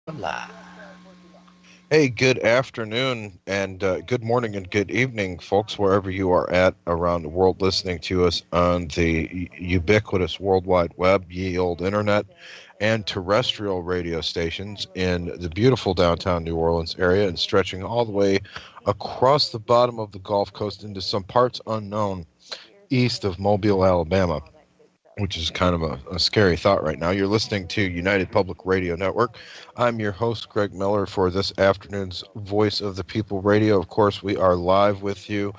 Hola. Hey, good afternoon and good morning and good evening, folks, wherever you are at around the world listening to us on the ubiquitous World Wide Web, ye old internet, and terrestrial radio stations in the beautiful downtown New Orleans area and stretching all the way across the bottom of the Gulf Coast into some parts unknown east of Mobile, Alabama, which is kind of a scary thought right now. You're listening to United Public Radio Network. I'm your host, Greg Miller, for this afternoon's Voice of the People Radio. Of course, we are live with you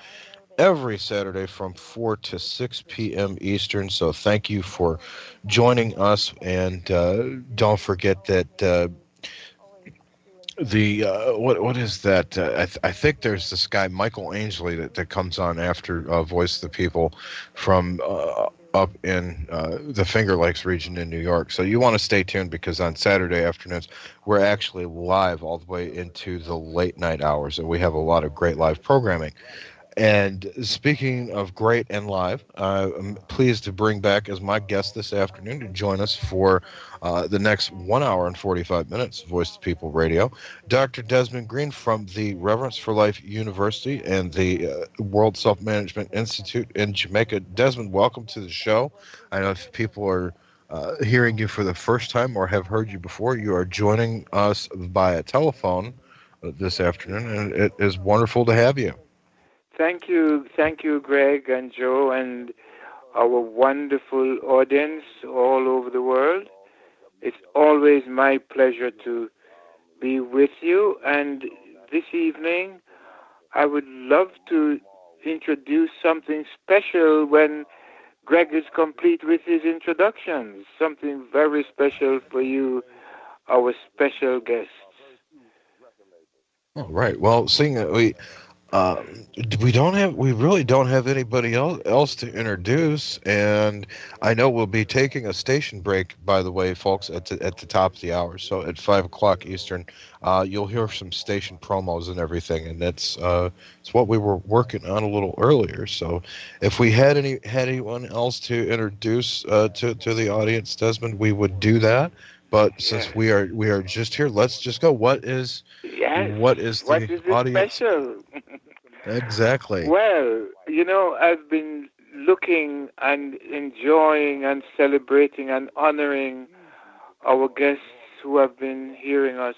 every Saturday from 4 to 6 p.m. Eastern. So thank you for joining us. And don't forget that what is that? I think there's this guy Michael Ainsley that comes on after Voice of the People from up in the Finger Lakes region in New York. So you want to stay tuned because on Saturday afternoons we're actually live all the way into the late night hours, and we have a lot of great live programming. And speaking of great and live, I'm pleased to bring back as my guest this afternoon to join us for the next 1 hour and 45 minutes, Voice of the People Radio, Dr. Desmond Green from the Reverence for Life University and the World Self Management Institute in Jamaica. Desmond, welcome to the show. I know if people are hearing you for the first time or have heard you before, you are joining us via telephone this afternoon, and it is wonderful to have you. Thank you, Greg and Joe, and our wonderful audience all over the world. It's always my pleasure to be with you, and this evening I would love to introduce something special when Greg is complete with his introductions. Something very special for you, our special guests. All right. Well, seeing that uh, we really don't have anybody else to introduce, and I know we'll be taking a station break, by the way, folks, at the top of the hour. So at 5 o'clock Eastern, you'll hear some station promos and everything, and it's what we were working on a little earlier. So if we had anyone else to introduce to the audience, Desmond, we would do that. But since Yes. we are just here, let's just go. Yes. What is What the is this audience? special? Exactly. Well, I've been looking and enjoying and celebrating and honoring our guests who have been hearing us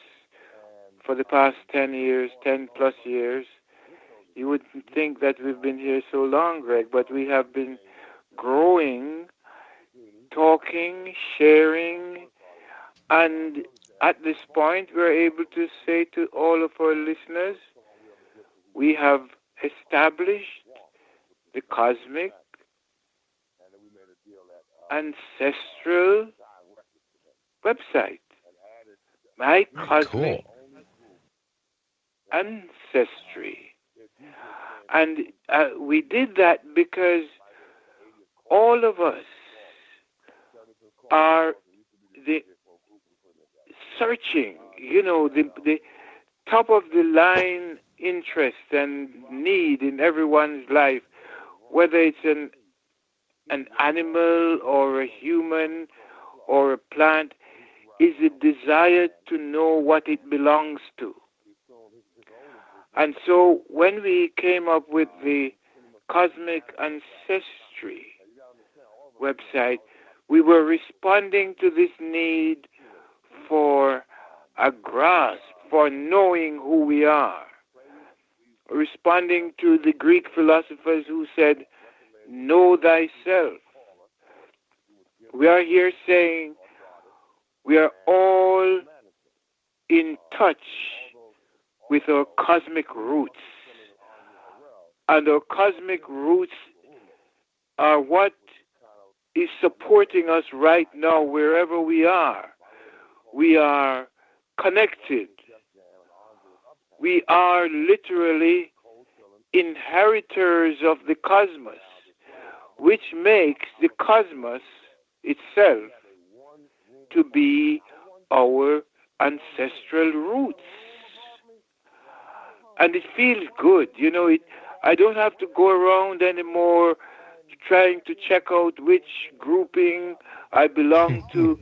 for the past 10 years, 10 plus years. You wouldn't think that we've been here so long, Greg, but we have been growing, talking, sharing, and at this point, we're able to say to all of our listeners, we have established the cosmic, ancestral website, My Very Cosmic cool. Ancestry. And we did that because all of us are the searching, the top of the line interest and need in everyone's life, whether it's an animal or a human or a plant, is a desire to know what it belongs to. And so when we came up with the Cosmic Ancestry website, we were responding to this need for a grasp, for knowing who we are, responding to the Greek philosophers who said, know thyself. We are here saying we are all in touch with our cosmic roots. And our cosmic roots are what is supporting us right now wherever we are. We are connected. We are literally inheritors of the cosmos, which makes the cosmos itself to be our ancestral roots. And it feels good. I don't have to go around anymore trying to check out which grouping I belong to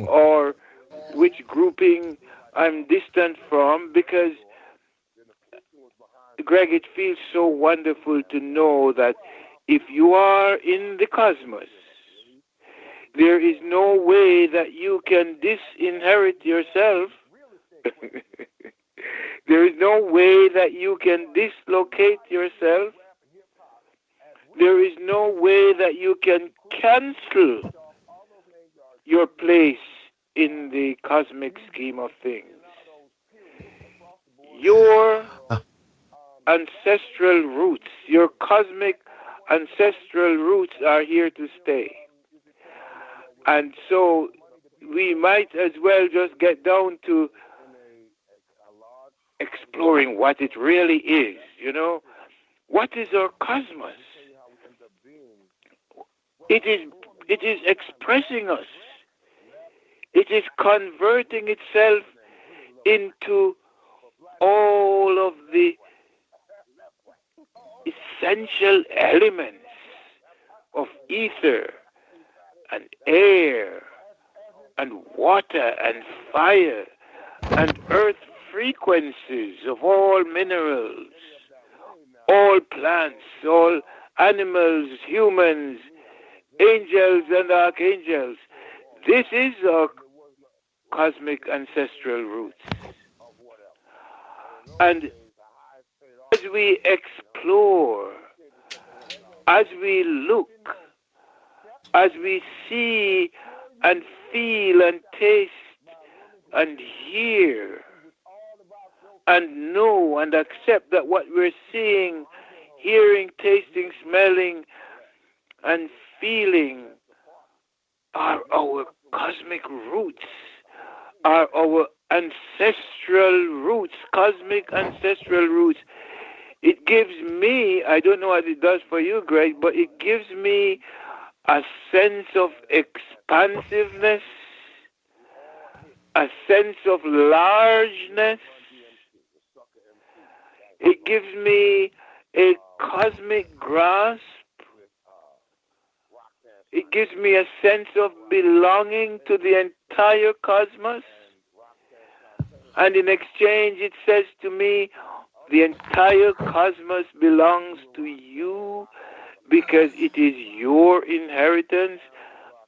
or which grouping I'm distant from, because, Greg, it feels so wonderful to know that if you are in the cosmos, there is no way that you can disinherit yourself. There is no way that you can dislocate yourself. There is no way that you can cancel your place in the cosmic scheme of things. Your ancestral roots, your cosmic ancestral roots are here to stay. And so we might as well just get down to exploring what it really is, What is our cosmos? It is expressing us. It is converting itself into all of the essential elements of ether and air and water and fire and earth frequencies of all minerals, all plants, all animals, humans, angels and archangels. This is our cosmic ancestral roots. And as we explore, as we look, as we see and feel and taste and hear and know and accept that what we're seeing, hearing, tasting, smelling, and feeling are our cosmic roots, are our ancestral roots, cosmic ancestral roots. It gives me, I don't know what it does for you, Greg, but it gives me a sense of expansiveness, a sense of largeness. It gives me a cosmic grasp. It gives me a sense of belonging to the entire cosmos. And in exchange, it says to me, the entire cosmos belongs to you because it is your inheritance.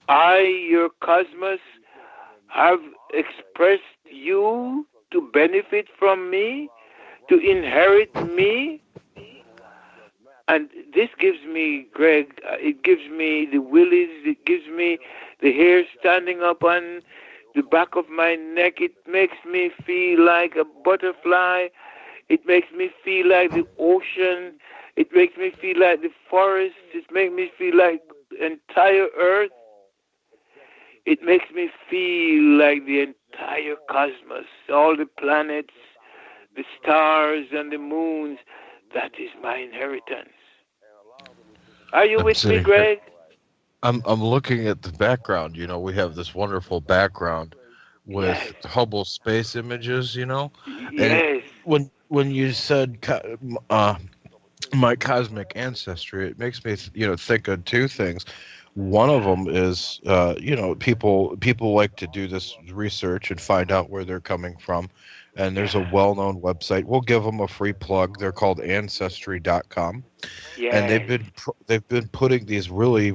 I, your cosmos, have expressed you to benefit from me, to inherit me. And this gives me, Greg, it gives me the willies, it gives me the hair standing up on the back of my neck. It makes me feel like a butterfly. It makes me feel like the ocean. It makes me feel like the forest. It makes me feel like the entire earth. It makes me feel like the entire cosmos, all the planets, the stars and the moons. That is my inheritance. Are you with me, Greg? I'm looking at the background. We have this wonderful background with Hubble space images. Yes. And when you said my cosmic ancestry, it makes me think of two things. One of them is people like to do this research and find out where they're coming from. And there's a well-known website. We'll give them a free plug. They're called Ancestry.com. Yes. And they've been putting these really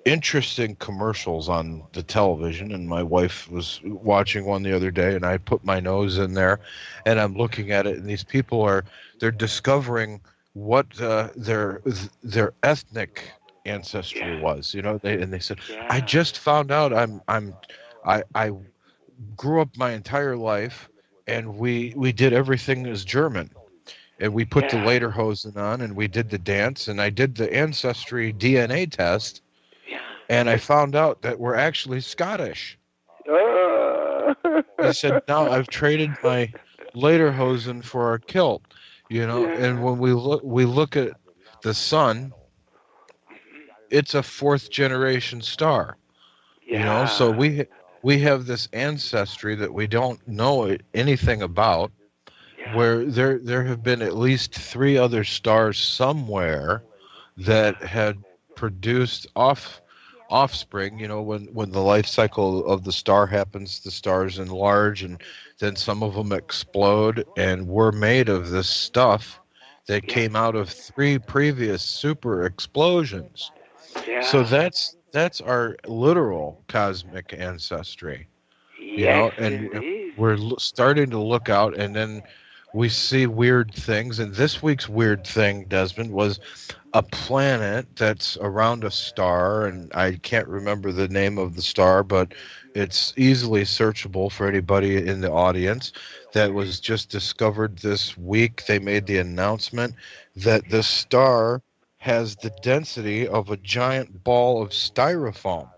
interesting commercials on the television. And my wife was watching one the other day, and I put my nose in there, and I'm looking at it. And these people they're discovering what their ethnic ancestry was. They said, I just found out I grew up my entire life, and we did everything as German, and we put the lederhosen on, and we did the dance, and I did the ancestry DNA test, and I found out that we're actually Scottish. He said, now I've traded my lederhosen for a kilt, and when we look at the sun, it's a fourth generation star. So we have this ancestry that we don't know anything about, where there have been at least 3 other stars somewhere that had produced offspring. When the life cycle of the star happens, the stars enlarge, and then some of them explode, and we're made of this stuff that Yes. came out of three previous super explosions. So Yeah. that's our literal cosmic ancestry. Yes, And indeed. we're starting to look out, and then we see weird things. And this week's weird thing, Desmond, was a planet that's around a star, and I can't remember the name of the star, but it's easily searchable for anybody in the audience. That was just discovered this week. They made the announcement that this star has the density of a giant ball of styrofoam,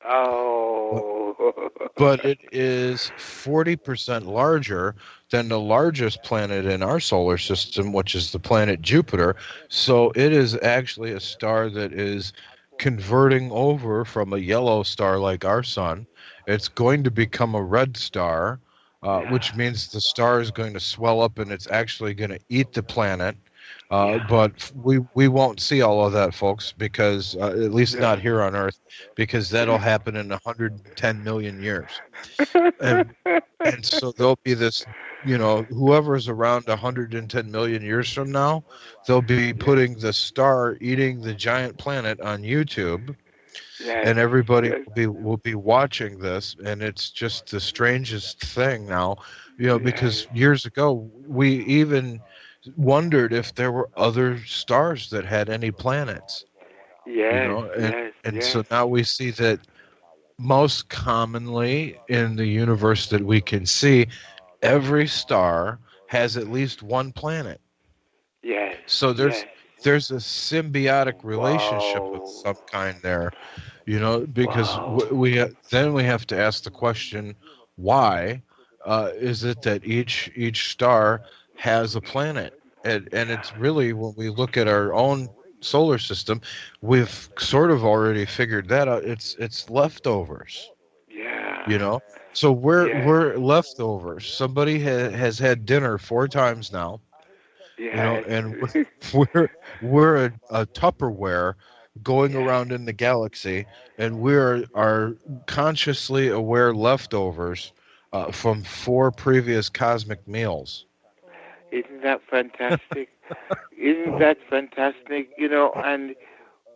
Oh. but it is 40% larger than the largest planet in our solar system, which is the planet Jupiter. So it is actually a star that is converting over from a yellow star like our sun. It's going to become a red star, Yeah. which means the star is going to swell up and it's actually going to eat the planet. Yeah. But we won't see all of that, folks, because at least Yeah. not here on Earth, because that'll happen in 110 million years. And and so there'll be this, whoever's around 110 million years from now, they'll be Yes. putting the star eating the giant planet on YouTube, Yes. and everybody Yes. will be watching this, and it's just the strangest thing now, Yes. because years ago we even wondered if there were other stars that had any planets, Yes. and Yes. and Yes. so now we see that most commonly in the universe that we can see, every star has at least one planet. Yes. So there's Yes. there's a symbiotic relationship of Wow. some kind there, because Wow. then we have to ask the question, why is it that each star has a planet? And it's Yeah. really, when we look at our own solar system, we've sort of already figured that out. It's leftovers, you Yeah. know. So we're Yes. we're leftovers. Somebody has had dinner four times now, Yes. and we're a Tupperware going Yes. around in the galaxy, and we're our consciously aware leftovers from four previous cosmic meals. Isn't that fantastic? Isn't that fantastic? And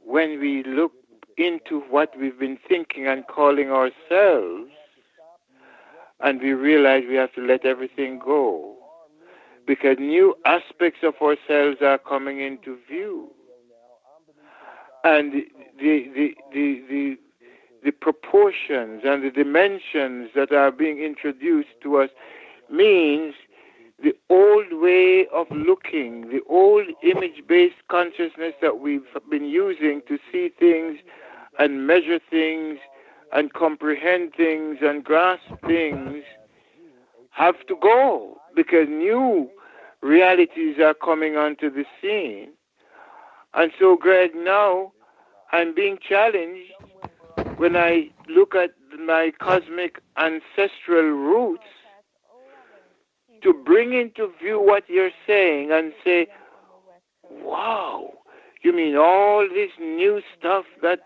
when we look into what we've been thinking and calling ourselves, and we realize we have to let everything go because new aspects of ourselves are coming into view. And the proportions and the dimensions that are being introduced to us means the old way of looking, the old image-based consciousness that we've been using to see things and measure things and comprehend things and grasp things have to go because new realities are coming onto the scene. And so, Greg, now I'm being challenged when I look at my cosmic ancestral roots to bring into view what you're saying and say, wow, you mean all this new stuff that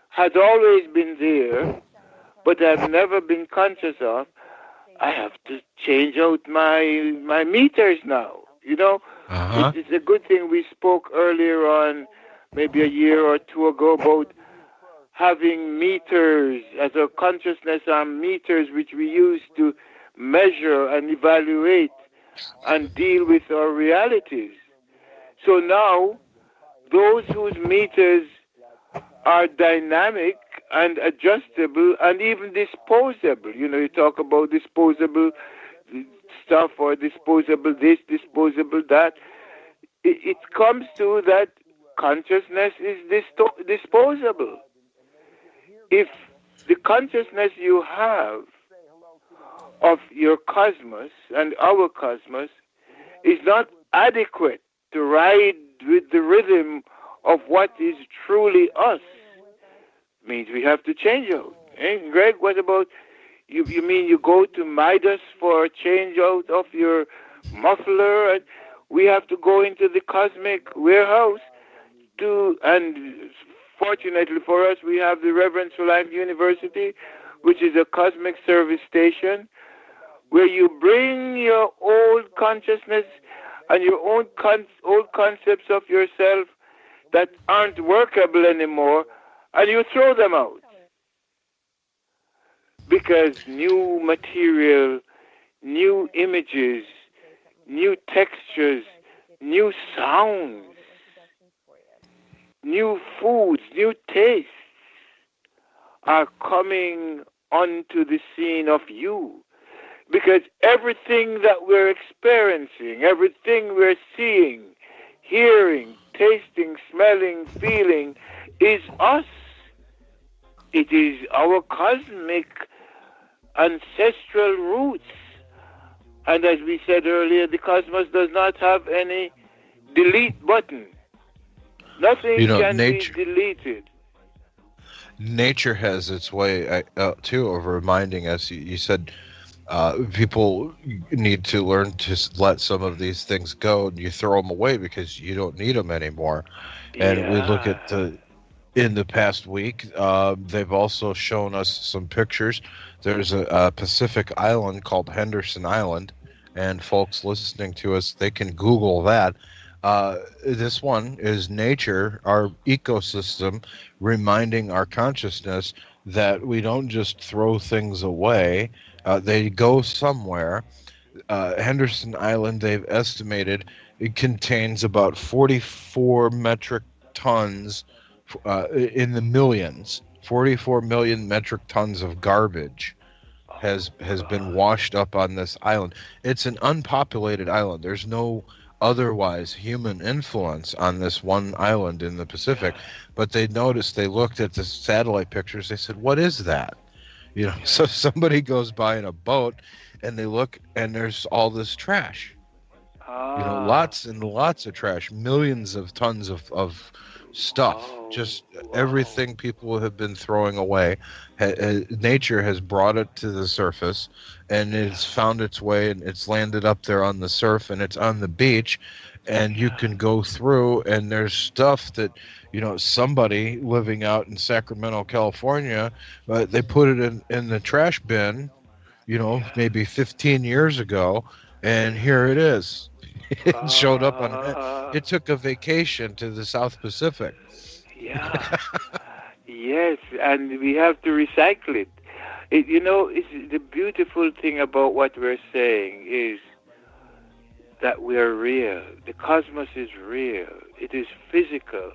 has always been there, but I've never been conscious of? I have to change out my meters now. Uh-huh. It's a good thing we spoke earlier on, maybe a year or two ago, about having meters as a consciousness on meters which we use to measure and evaluate and deal with our realities. So now, those whose meters are dynamic and adjustable and even disposable. You talk about disposable stuff or disposable this, disposable that. It comes to that consciousness is disposable. If the consciousness you have of your cosmos and our cosmos is not adequate to ride with the rhythm of what is truly us, means we have to change out. And Greg, what about you? You mean you go to Midas for a change out of your muffler? And we have to go into the cosmic warehouse to and fortunately for us, we have the Reverence for Life University, which is a cosmic service station where you bring your old consciousness and your own old concepts of yourself that aren't workable anymore, and you throw them out. Because new material, new images, new textures, new sounds, new foods, new tastes are coming onto the scene of you. Because everything that we're experiencing, everything we're seeing, hearing, tasting, smelling, feeling is us. It is our cosmic ancestral roots. And as we said earlier, the cosmos does not have any delete button. Nothing can Nature. be deleted. Nature has its way too of reminding us. You said people need to learn to let some of these things go, and you throw them away because you don't need them anymore. And we look at Yeah. in the past week, they've also shown us some pictures. There's a Pacific island called Henderson Island, and folks listening to us, they can Google that. This one is nature, our ecosystem, reminding our consciousness that we don't just throw things away. They go somewhere. Henderson Island, they've estimated, it contains about 44 metric tons in the millions. 44 million metric tons of garbage Oh, has been God. washed up on this island. It's an unpopulated island. There's no otherwise human influence on this one island in the Pacific. Yeah. But they noticed, they looked at the satellite pictures, they said, what is that? So Yeah. somebody goes by in a boat and they look and there's all this trash. Ah. Lots and lots of trash, millions of tons of stuff, Wow. just Wow. everything people have been throwing away. Nature has brought it to the surface, and it's Yeah. found its way, and it's landed up there on the surf, and it's on the beach, and you Yeah. can go through, and there's stuff that somebody living out in Sacramento, California, they put it in the trash bin, Yeah. maybe 15 years ago, and Yeah. here it is. It showed up on it. Ah. It took a vacation to the South Pacific. Yeah. Yes, and we have to recycle it. It's the beautiful thing about what we're saying is that we are real. The cosmos is real. It is physical.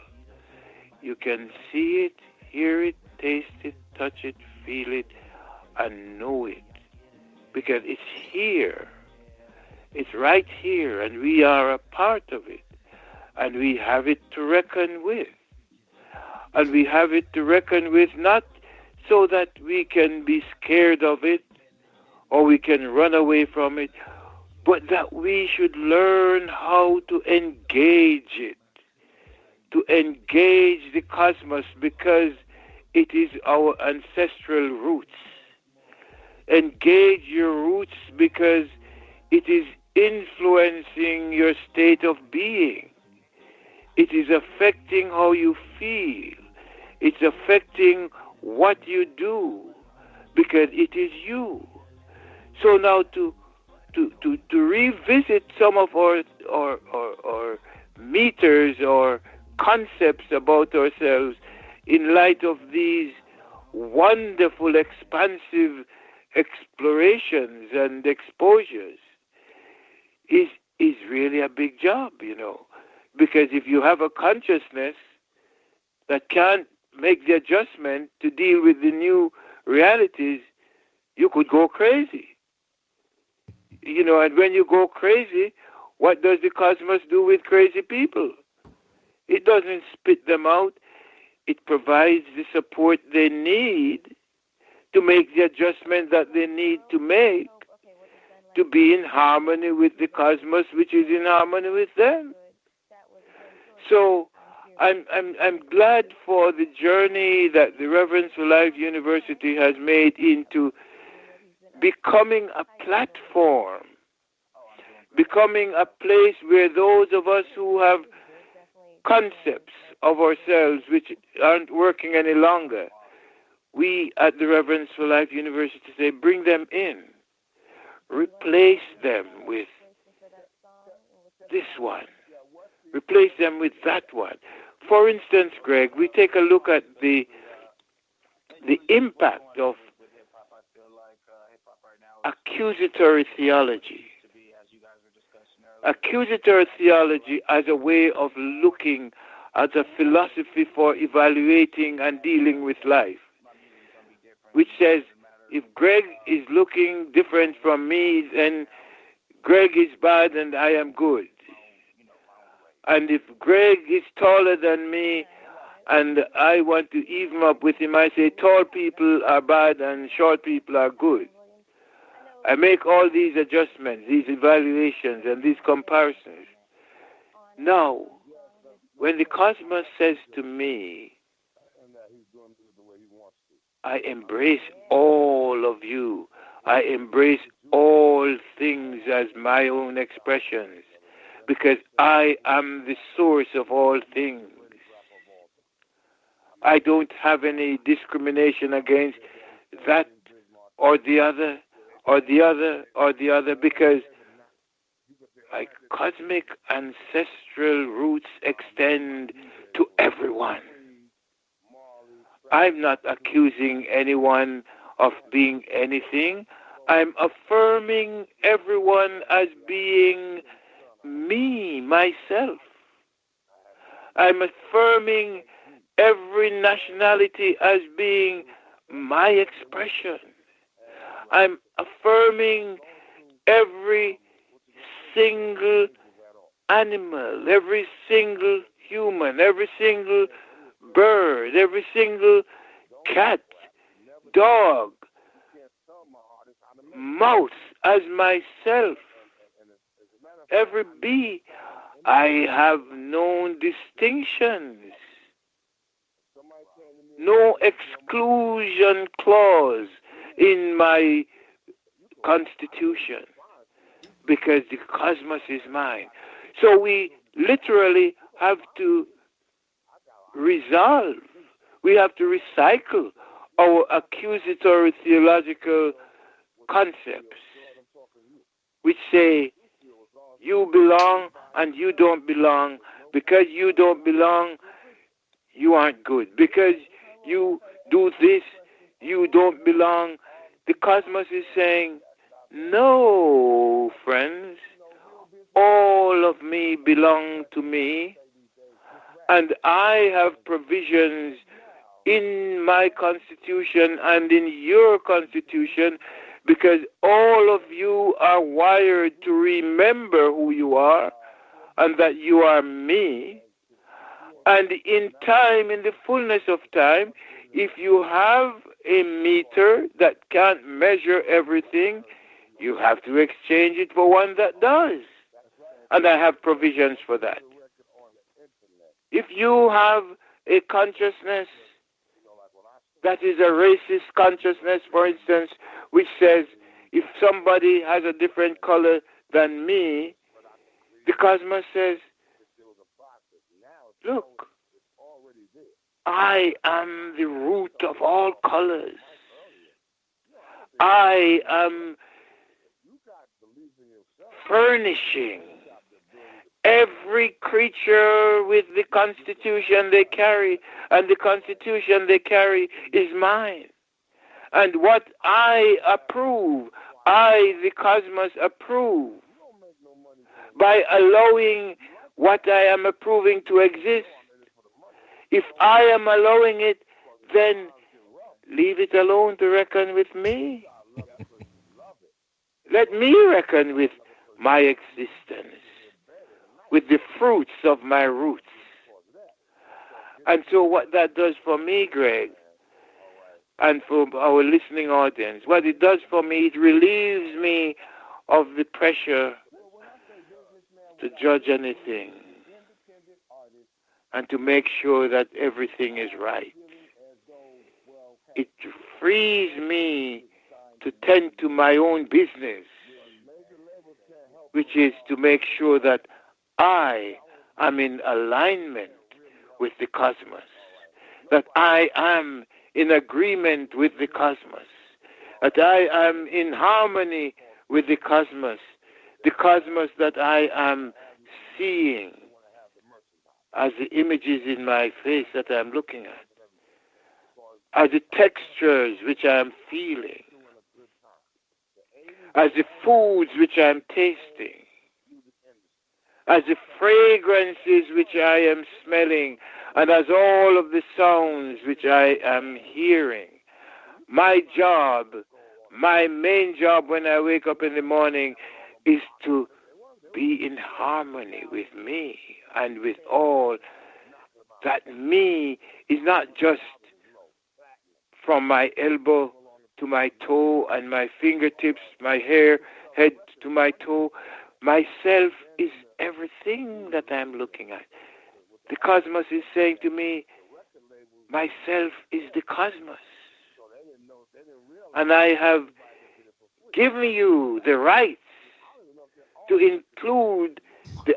You can see it, hear it, taste it, touch it, feel it, and know it. Because it's here. It's right here, and we are a part of it. And we have it to reckon with. And we have it to reckon with not so that we can be scared of it or we can run away from it, but that we should learn how to engage it, to engage the cosmos because it is our ancestral roots. Engage your roots because it is influencing your state of being. It is affecting how you feel. It's affecting what you do because it is you. So now to revisit some of our meters or concepts about ourselves in light of these wonderful, expansive explorations and exposures is is really a big job, because if you have a consciousness that can't make the adjustment to deal with the new realities, you could go crazy. And when you go crazy, what does the cosmos do with crazy people? It doesn't spit them out. It provides the support they need to make the adjustment that they need to make to be in harmony with the cosmos, which is in harmony with them. So I'm glad for the journey that the Reverence for Life University has made into becoming a platform, becoming a place where those of us who have concepts of ourselves which aren't working any longer, we at the Reverence for Life University say, bring them in. Replace them with this one. Replace them with that one. For instance, Greg, we take a look at the impact of accusatory theology. Accusatory theology as a way of looking as a philosophy for evaluating and dealing with life, which says, if Greg is looking different from me, then Greg is bad and I am good. And if Greg is taller than me and I want to even up with him, I say tall people are bad and short people are good. I make all these adjustments, these evaluations, and these comparisons. Now, when the cosmos says to me, I embrace all of you, I embrace all things as my own expressions, because I am the source of all things. I don't have any discrimination against that or the other, or the other, or the other, because my cosmic ancestral roots extend to everyone. I'm not accusing anyone of being anything. I'm affirming everyone as being me, myself. I'm affirming every nationality as being my expression. I'm affirming every single animal, every single human, every single bird, every single cat, dog, mouse as myself. Every bee. I have no distinctions, no exclusion clause in my constitution, because the cosmos is mine. So we literally have to resolve, we have to recycle our accusatory theological concepts, which say, you belong and you don't belong. Because you don't belong, you aren't good. Because you do this, you don't belong. The cosmos is saying, no, friends, all of me belong to me, and I have provisions in my constitution and in your constitution, because all of you are wired to remember who you are and that you are me. And in time, in the fullness of time, if you have a meter that can't measure everything, you have to exchange it for one that does. And I have provisions for that. If you have a consciousness that is a racist consciousness, for instance, which says if somebody has a different color than me, the cosmos says, look, I am the root of all colors. I am furnishing every creature with the constitution they carry, and the constitution they carry is mine. And what I approve, I, the cosmos, approve by allowing what I am approving to exist. If I am allowing it, then leave it alone to reckon with me. Let me reckon with my existence, with the fruits of my roots. And so what that does for me, Greg, and for our listening audience, what it does for me, it relieves me of the pressure to judge anything and to make sure that everything is right. It frees me to tend to my own business, which is to make sure that I am in alignment with the cosmos, that I am in agreement with the cosmos, that I am in harmony with the cosmos that I am seeing as the images in my face that I am looking at, as the textures which I am feeling, as the foods which I am tasting, as the fragrances which I am smelling, and as all of the sounds which I am hearing. My job, my main job when I wake up in the morning is to be in harmony with me and with all. That me is not just from my elbow to my toe and my fingertips, my hair, head to my toe. Myself is everything that I'm looking at. The cosmos is saying to me, myself is the cosmos. And I have given you the right to include the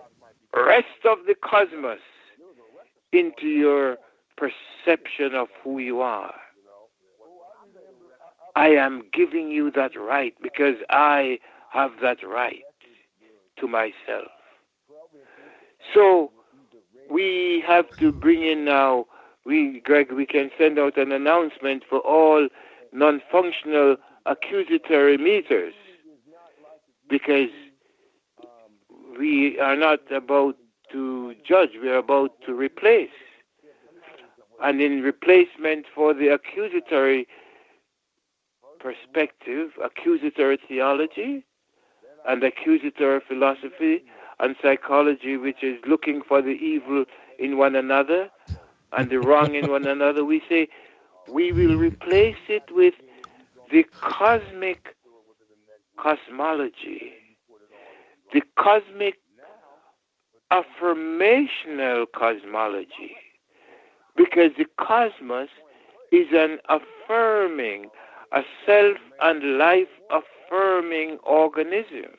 rest of the cosmos into your perception of who you are. I am giving you that right because I have that right to myself. So we have to bring in now, Greg, we can send out an announcement for all non-functional accusatory meters, because we are not about to judge, we are about to replace. And in replacement for the accusatory perspective, accusatory theology, and accusatory philosophy and psychology, which is looking for the evil in one another and the wrong in one another, we say we will replace it with the cosmic cosmology, the cosmic affirmational cosmology, because the cosmos is an affirming, a self and life affirming organism.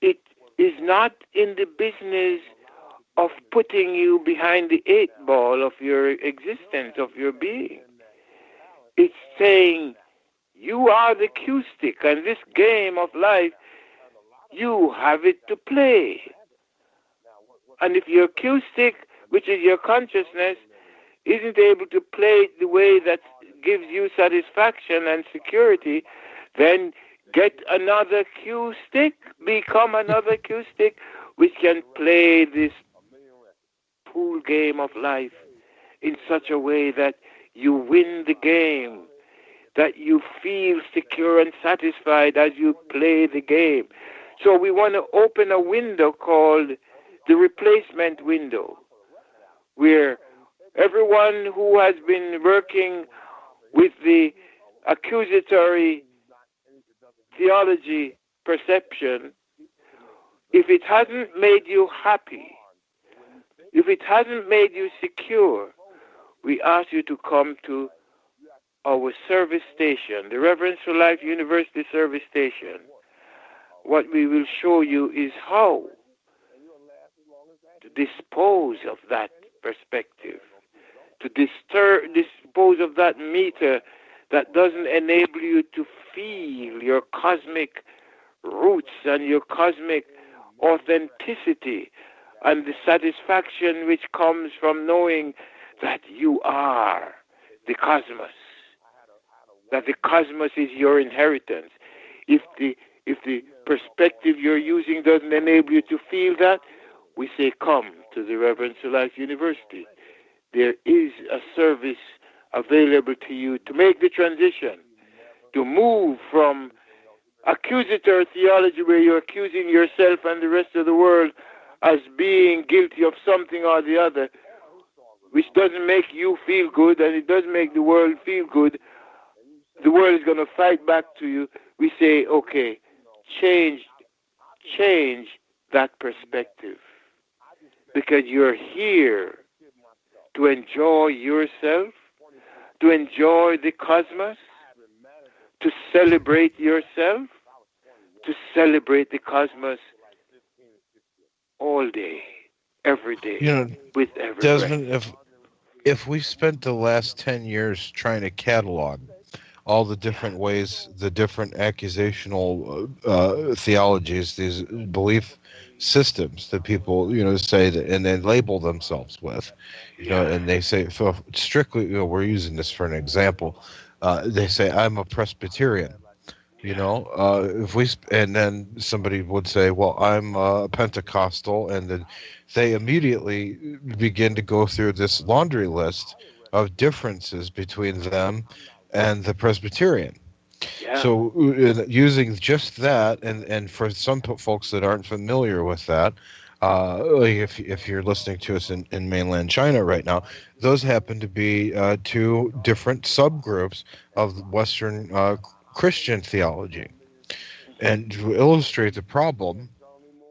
It is not in the business of putting you behind the 8 ball of your existence, of your being. It's saying you are the cue stick, and this game of life, you have it to play. And if your cue stick, which is your consciousness, isn't able to play it the way that gives you satisfaction and security, then get another cue stick, become another cue stick, which can play this pool game of life in such a way that you win the game, that you feel secure and satisfied as you play the game. So we want to open a window called the replacement window, where everyone who has been working with the accusatory theology perception, if it hasn't made you happy, if it hasn't made you secure, we ask you to come to our service station, the Reverence for Life University service station. What we will show you is how to dispose of that perspective, to dispose of that meter that doesn't enable you to feel your cosmic roots and your cosmic authenticity and the satisfaction which comes from knowing that you are the cosmos, that the cosmos is your inheritance. If the perspective you're using doesn't enable you to feel that, we say come to the Reverence for Life University. There is a service available to you to make the transition, to move from accusatory theology where you're accusing yourself and the rest of the world as being guilty of something or the other, which doesn't make you feel good and it doesn't make the world feel good. The world is going to fight back to you. We say, okay, change that perspective, because you're here to enjoy yourself, to enjoy the cosmos, to celebrate yourself, to celebrate the cosmos all day. every day You know, with every breath. Desmond, if we spent the last 10 years trying to catalog all the Yeah, different ways, the different accusational theologies, these belief systems that people, say that and then label themselves with, yeah, and they say, so strictly, we're using this for an example. They say, I'm a Presbyterian. yeah. If and then somebody would say, well, I'm Pentecostal, and then they immediately begin to go through this laundry list of differences between them and the Presbyterian. Yeah. So, using just that, and for some folks that aren't familiar with that, like if you're listening to us in mainland China right now, those happen to be two different subgroups of Western Christian theology. Hmm. And to illustrate the problem,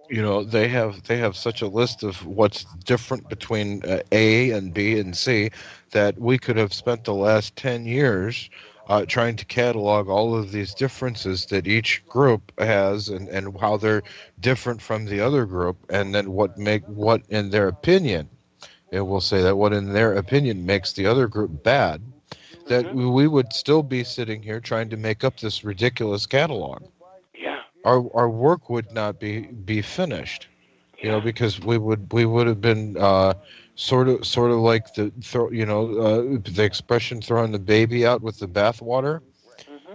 they have such a list of what's different between A and B and C that we could have spent the last 10 years trying to catalog all of these differences that each group has, and how they're different from the other group, and then what in their opinion, it will say that what in their opinion makes the other group bad, that Hmm. we would still be sitting here trying to make up this ridiculous catalog. Yeah, Our work would not be finished, yeah. because we would have been sort of like the expression throwing the baby out with the bathwater.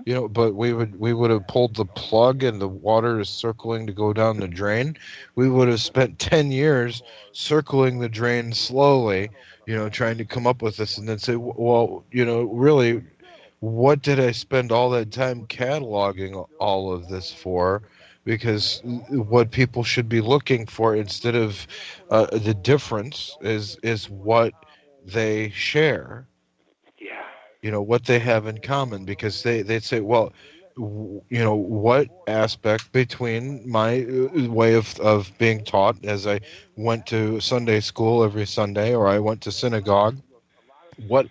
Hmm. But we would have pulled the plug and the water is circling to go down the drain. We would have spent 10 years circling the drain slowly, trying to come up with this, and then say, well, really, what did I spend all that time cataloging all of this for? Because what people should be looking for, instead of the difference, is what they share, Yeah. what they have in common. Because they'd say, well, what aspect between my way of being taught, as I went to Sunday school every Sunday, or I went to synagogue, what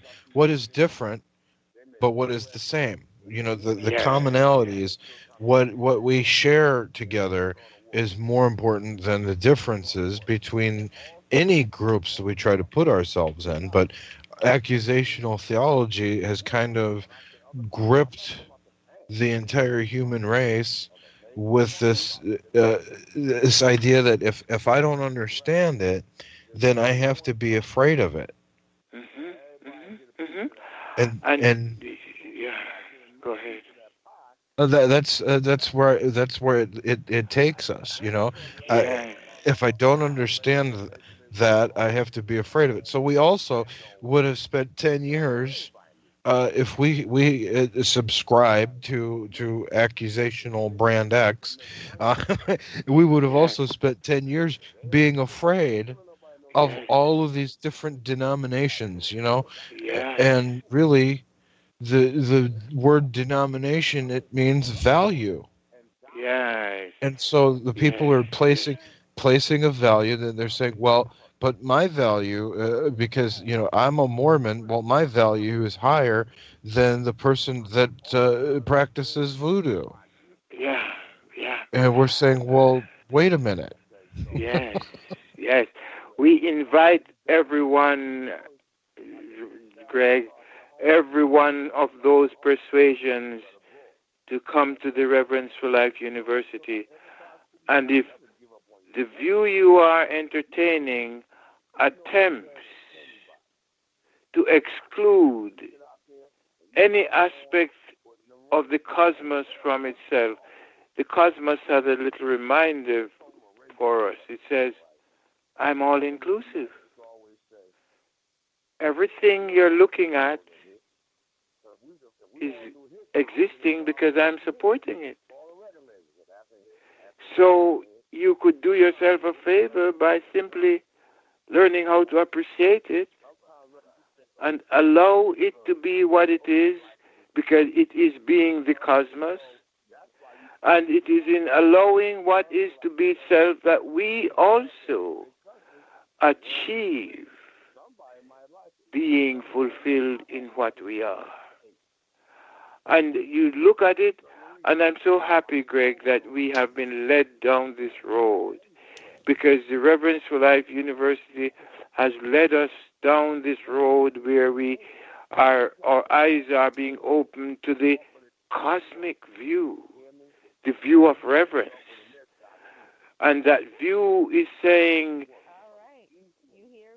is different, but what is the same? The Yeah. commonality is what we share together is more important than the differences between any groups that we try to put ourselves in. But accusational theology has kind of gripped the entire human race with this idea that if I don't understand it, then I have to be afraid of it. Hmm. Hmm. Hmm. and And and yeah, go ahead. that's where it takes us. I, Yeah. if I don't understand that, I have to be afraid of it. So we also would have spent 10 years, if we subscribed to accusational brand X, uh, we would have Yeah. also spent 10 years being afraid of Yes. all of these different denominations. Yeah. And really, the word denomination, it means value. Yes. And so the people Yes. are Yes. placing a value, then they're saying, well, but my value, because I'm a Mormon, well, my value is higher than the person that practices voodoo. Yeah. Yeah. And we're saying, well, wait a minute. Yes. Yes. We invite everyone, Greg, every one of those persuasions to come to the Reverence for Life University. And if the view you are entertaining attempts to exclude any aspect of the cosmos from itself, the cosmos has a little reminder for us. It says, I'm all inclusive. Everything you're looking at is existing because I'm supporting it. So you could do yourself a favor by simply learning how to appreciate it and allow it to be what it is, because it is being the cosmos, and it is in allowing what is to be self that we also achieve being fulfilled in what we are. And you look at it, and I'm so happy, Greg, that we have been led down this road, because the Reverence for Life University has led us down this road where our eyes are being opened to the cosmic view, the view of reverence. And that view is saying,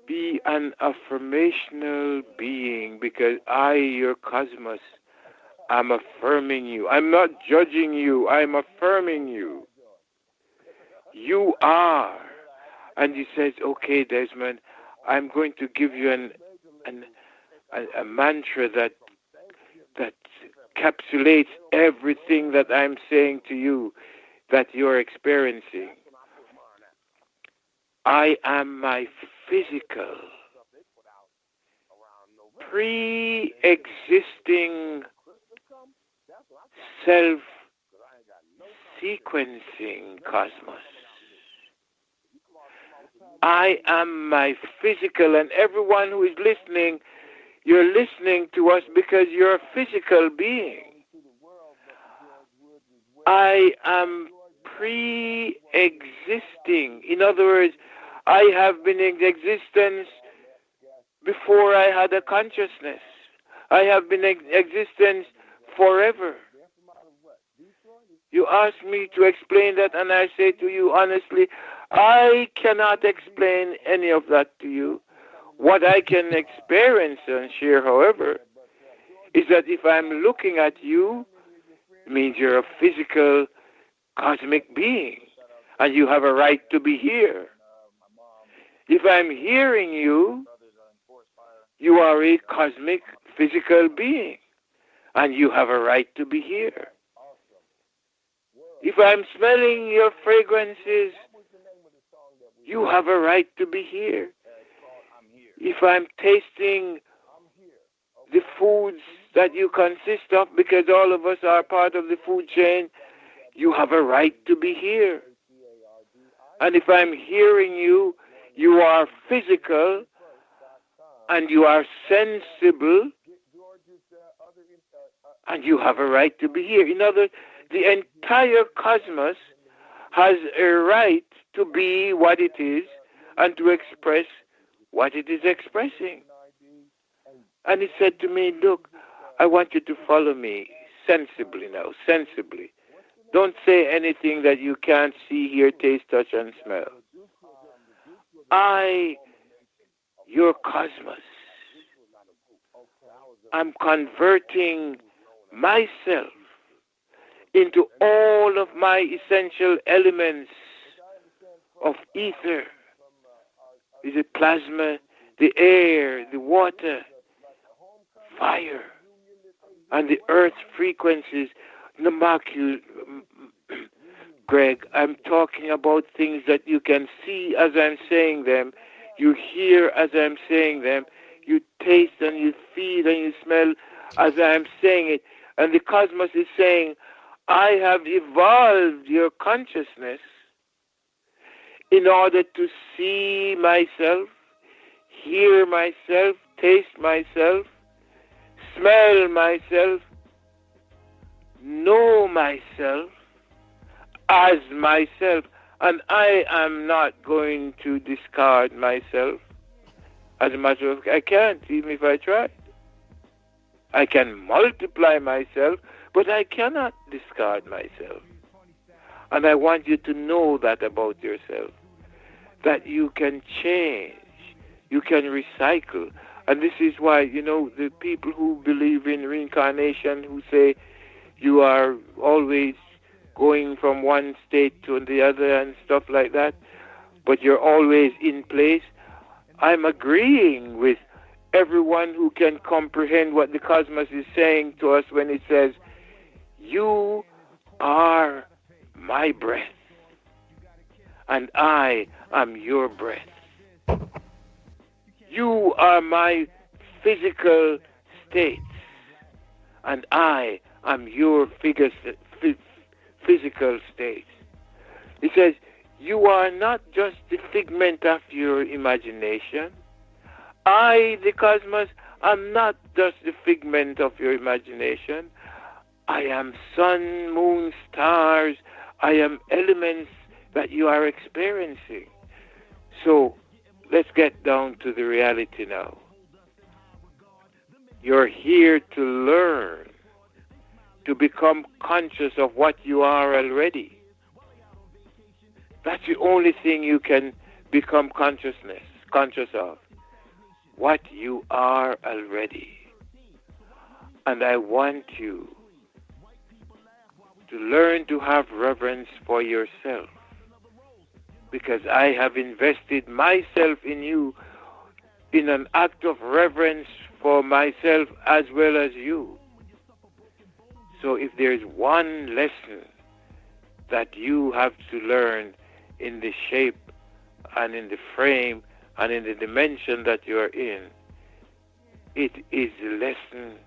be an affirmational being, because I, your cosmos, am affirming you. I'm not judging you, I'm affirming you. You are. And he says, okay, Desmond, I'm going to give you a mantra that encapsulates everything that I'm saying to you, that you're experiencing. I am my physical, pre-existing self-sequencing cosmos. I am my physical, and everyone who is listening, you're listening to us because you're a physical being. I am pre-existing. In other words, I have been in existence before I had a consciousness. I have been in existence forever. You ask me to explain that, and I say to you honestly, I cannot explain any of that to you. What I can experience and share, however, is that if I'm looking at you, it means you're a physical cosmic being, and you have a right to be here. If I'm hearing you, you are a cosmic physical being, and you have a right to be here. If I'm smelling your fragrances, you have a right to be here. If I'm tasting the foods that you consist of, because all of us are part of the food chain, you have a right to be here. And if I'm hearing you, you are physical and you are sensible, and you have a right to be here. In other words, the entire cosmos has a right to be what it is and to express what it is expressing. And he said to me, look, I want you to follow me sensibly now, sensibly. Don't say anything that you can't see, hear, taste, touch, and smell. I, your cosmos, I'm converting myself into all of my essential elements of ether, the plasma, the air, the water, fire, and the earth frequencies. No, mark you, Greg, I'm talking about things that you can see as I'm saying them, you hear as I'm saying them, you taste and you feel and you smell as I'm saying it. And the cosmos is saying, I have evolved your consciousness in order to see myself, hear myself, taste myself, smell myself, know myself as myself. And I am not going to discard myself. As a matter of fact, I can't, even if I tried. I can multiply myself, but I cannot discard myself. And I want you to know that about yourself, that you can change, you can recycle. And this is why, the people who believe in reincarnation, who say you are always going from one state to the other and stuff like that, but you're always in place, I'm agreeing with everyone who can comprehend what the cosmos is saying to us when it says, you are my breath, and I am your breath. You are my physical state, and I am your physical state. It says, you are not just the figment of your imagination. I, the cosmos, am not just the figment of your imagination. I am sun, moon, stars. I am elements that you are experiencing. So let's get down to the reality now. You're here to learn, to become conscious of what you are already. That's the only thing you can become conscious of, what you are already. And I want you to learn to have reverence for yourself, because I have invested myself in you in an act of reverence for myself as well as you. So if there's one lesson that you have to learn in the shape and in the frame and in the dimension that you are in, it is the lesson,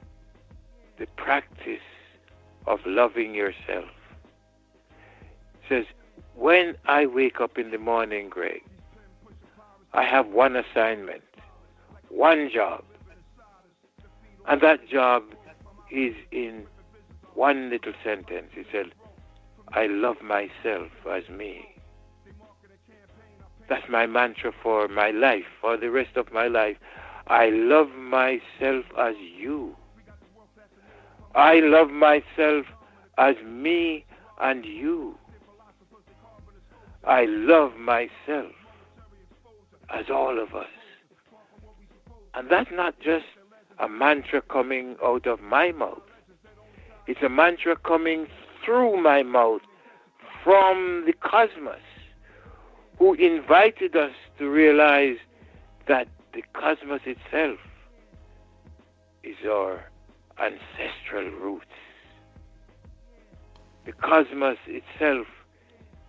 the practice of loving yourself. It says, when I wake up in the morning, Greg, I have one assignment, one job. And that job is in one little sentence. It said, I love myself as me. That's my mantra for my life, for the rest of my life. I love myself as you. I love myself as me and you. I love myself as all of us. And that's not just a mantra coming out of my mouth. It's a mantra coming through my mouth from the cosmos, who invited us to realize that the cosmos itself is our ancestral roots. The cosmos itself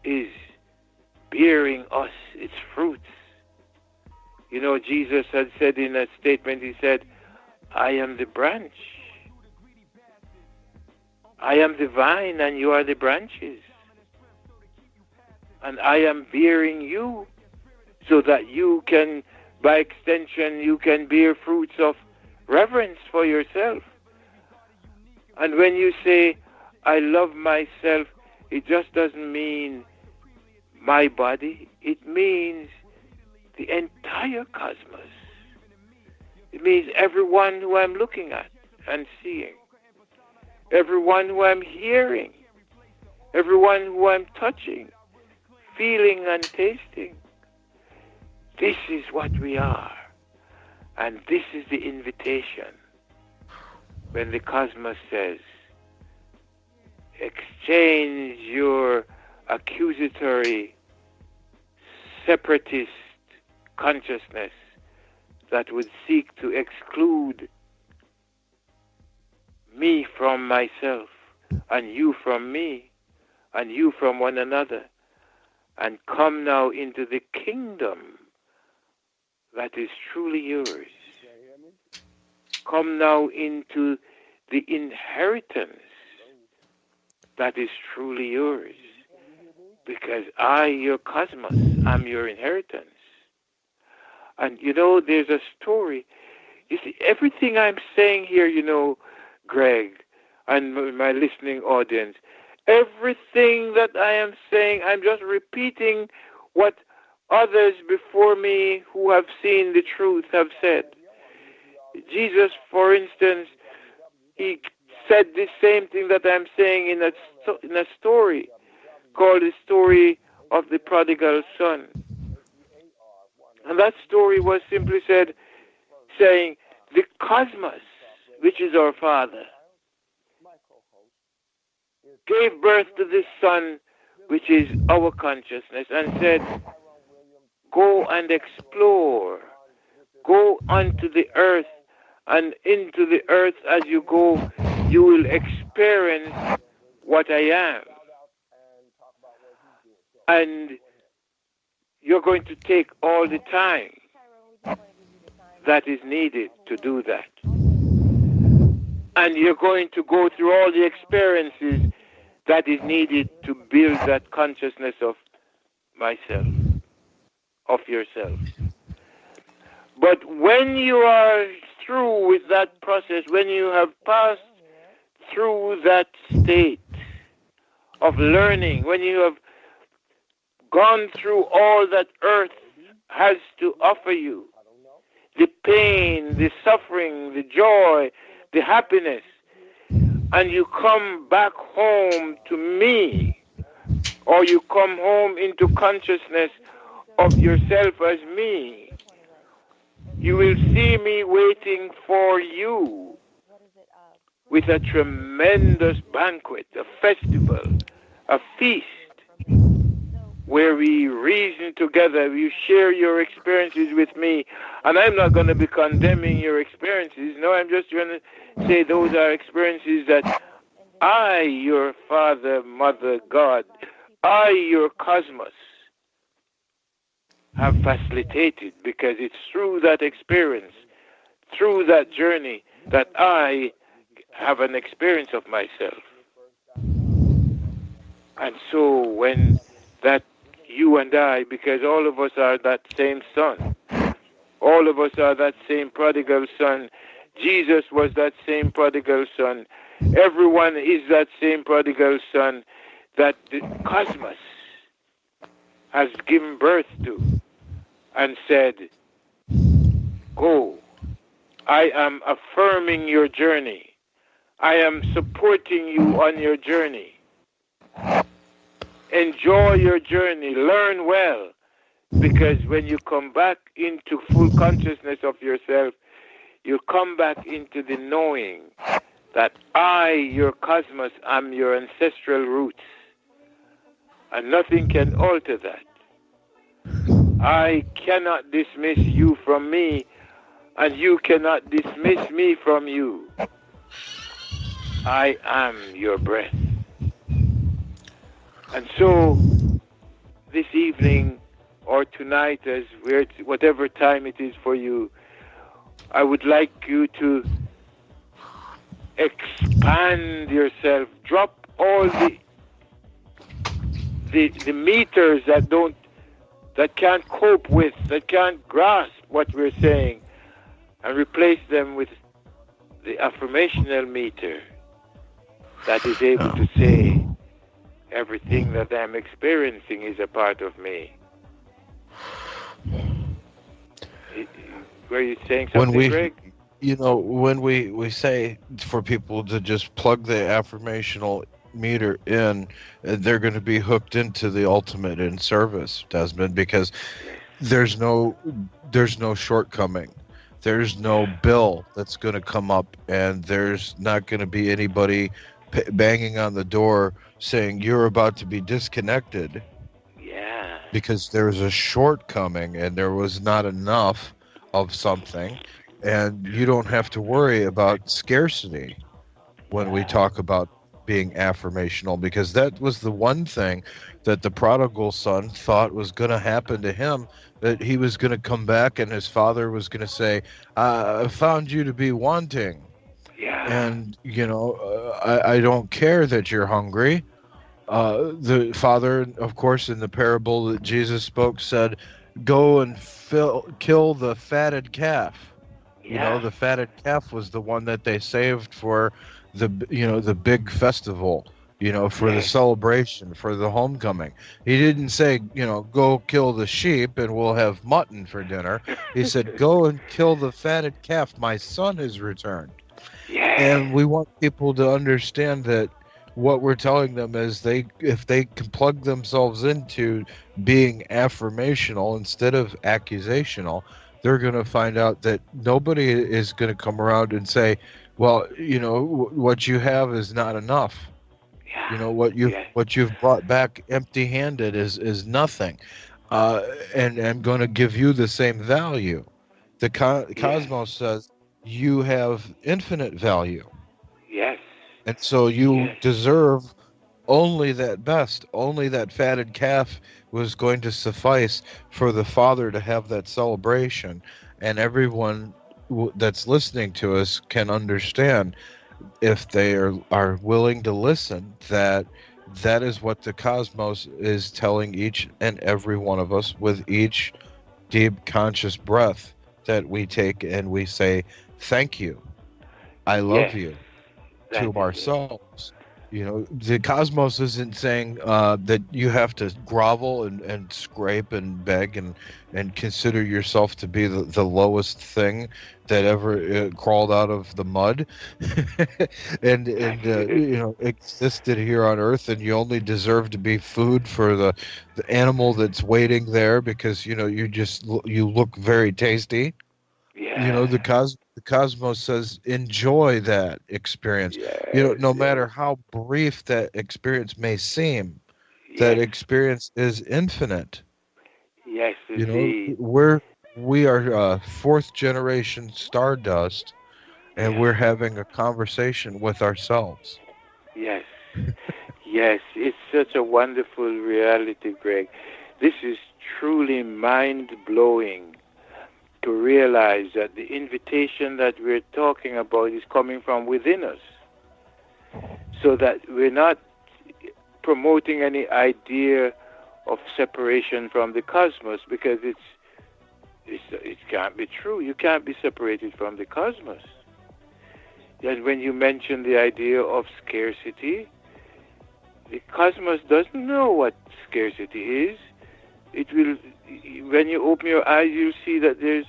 is bearing us its fruits. You know, Jesus had said in a statement, he said, I am the branch. I am the vine and you are the branches. And I am bearing you so that you can, by extension, you can bear fruits of reverence for yourself. And when you say, I love myself, it just doesn't mean my body. It means the entire cosmos. It means everyone who I'm looking at and seeing, everyone who I'm hearing, everyone who I'm touching, feeling and tasting. This is what we are. And this is the invitation when the cosmos says, exchange your accusatory, separatist consciousness that would seek to exclude me from myself, and you from me, and you from one another, and come now into the kingdom that is truly yours. Come now into the inheritance that is truly yours. Because I, your cosmos, am your inheritance. And you know, there's a story. You see, everything I'm saying here, you know, Greg, and my listening audience, everything that I am saying, I'm just repeating what others before me who have seen the truth have said. Jesus, for instance, he said the same thing that I'm saying in a story called the story of the prodigal son. And that story was simply saying, the cosmos, which is our Father, gave birth to this Son, which is our consciousness, and said, go and explore. Go onto the earth, and into the earth as you go, you will experience what I am. And you're going to take all the time that is needed to do that. And you're going to go through all the experiences that is needed to build that consciousness of myself, of yourself. But when you are through with that process, when you have passed through that state of learning, when you have gone through all that earth has to offer you. The pain, the suffering, the joy, the happiness. And you come back home to me, or you come home into consciousness of yourself as me. You will see me waiting for you with a tremendous banquet, a festival, a feast, where we reason together, you share your experiences with me, and I'm not going to be condemning your experiences. No, I'm just going to say those are experiences that I, your Father, Mother, God, I, your cosmos, have facilitated, because it's through that experience, through that journey, that I have an experience of myself. And so when that you and I, because all of us are that same son, all of us are that same prodigal son. Jesus was that same prodigal son. Everyone is that same prodigal son that the cosmos has given birth to and said, go. I am affirming your journey. I am supporting you on your journey. Enjoy your journey. Learn well. Because when you come back into full consciousness of yourself, you come back into the knowing that I, your cosmos, am your ancestral roots. And nothing can alter that. I cannot dismiss you from me, and you cannot dismiss me from you. I am your breath. And so, this evening, or tonight, whatever time it is for you, I would like you to expand yourself, drop all the meters that can't cope with, that can't grasp what we're saying, and replace them with the affirmational meter that is able to say everything that I'm experiencing is a part of me. Were you saying something, Greg? When we say for people to just plug the affirmational meter in, they're going to be hooked into the ultimate in service, Desmond, because there's no shortcoming. There's no bill that's going to come up, and there's not going to be anybody banging on the door saying you're about to be disconnected. Yeah. Because there's a shortcoming and there was not enough of something, and you don't have to worry about scarcity when we talk about being affirmational, because that was the one thing that the prodigal son thought was going to happen to him, that he was going to come back and his father was going to say, I found you to be wanting. Yeah. And, I don't care that you're hungry. The father, of course, in the parable that Jesus spoke, said, go and kill the fatted calf. Yeah. The fatted calf was the one that they saved for the big festival, for the celebration, for the homecoming. He didn't say, go kill the sheep and we'll have mutton for dinner. He said, go and kill the fatted calf. My son has returned. Yeah. And we want people to understand that what we're telling them is if they can plug themselves into being affirmational instead of accusational, they're going to find out that nobody is going to come around and say, well, what you have is not enough. Yeah. What you've brought back empty-handed is nothing. And I'm going to give you the same value. The cosmos says you have infinite value. Yes. And so you deserve only that best. Only that fatted calf was going to suffice for the father to have that celebration. And everyone that's listening to us can understand, if they are willing to listen, that is what the cosmos is telling each and every one of us with each deep conscious breath that we take, and we say, thank you. I love you. To ourselves, The cosmos isn't saying that you have to grovel and scrape and beg and consider yourself to be the lowest thing that ever crawled out of the mud and existed here on Earth, and you only deserve to be food for the animal that's waiting there because you look very tasty. Yeah. The cosmos says enjoy that experience. Yes. No Yes. matter how brief that experience may seem, that Yes. experience is infinite. Yes, you know indeed. we're we are fourth generation stardust, and Yeah. we're having a conversation with ourselves. Yes. Yes. It's such a wonderful reality, Greg. This is truly mind blowing to realize that the invitation that we're talking about is coming from within us, so that we're not promoting any idea of separation from the cosmos, because it can't be true. You can't be separated from the cosmos. And when you mention the idea of scarcity, the cosmos doesn't know what scarcity is. It will, when you open your eyes, you'll see that there's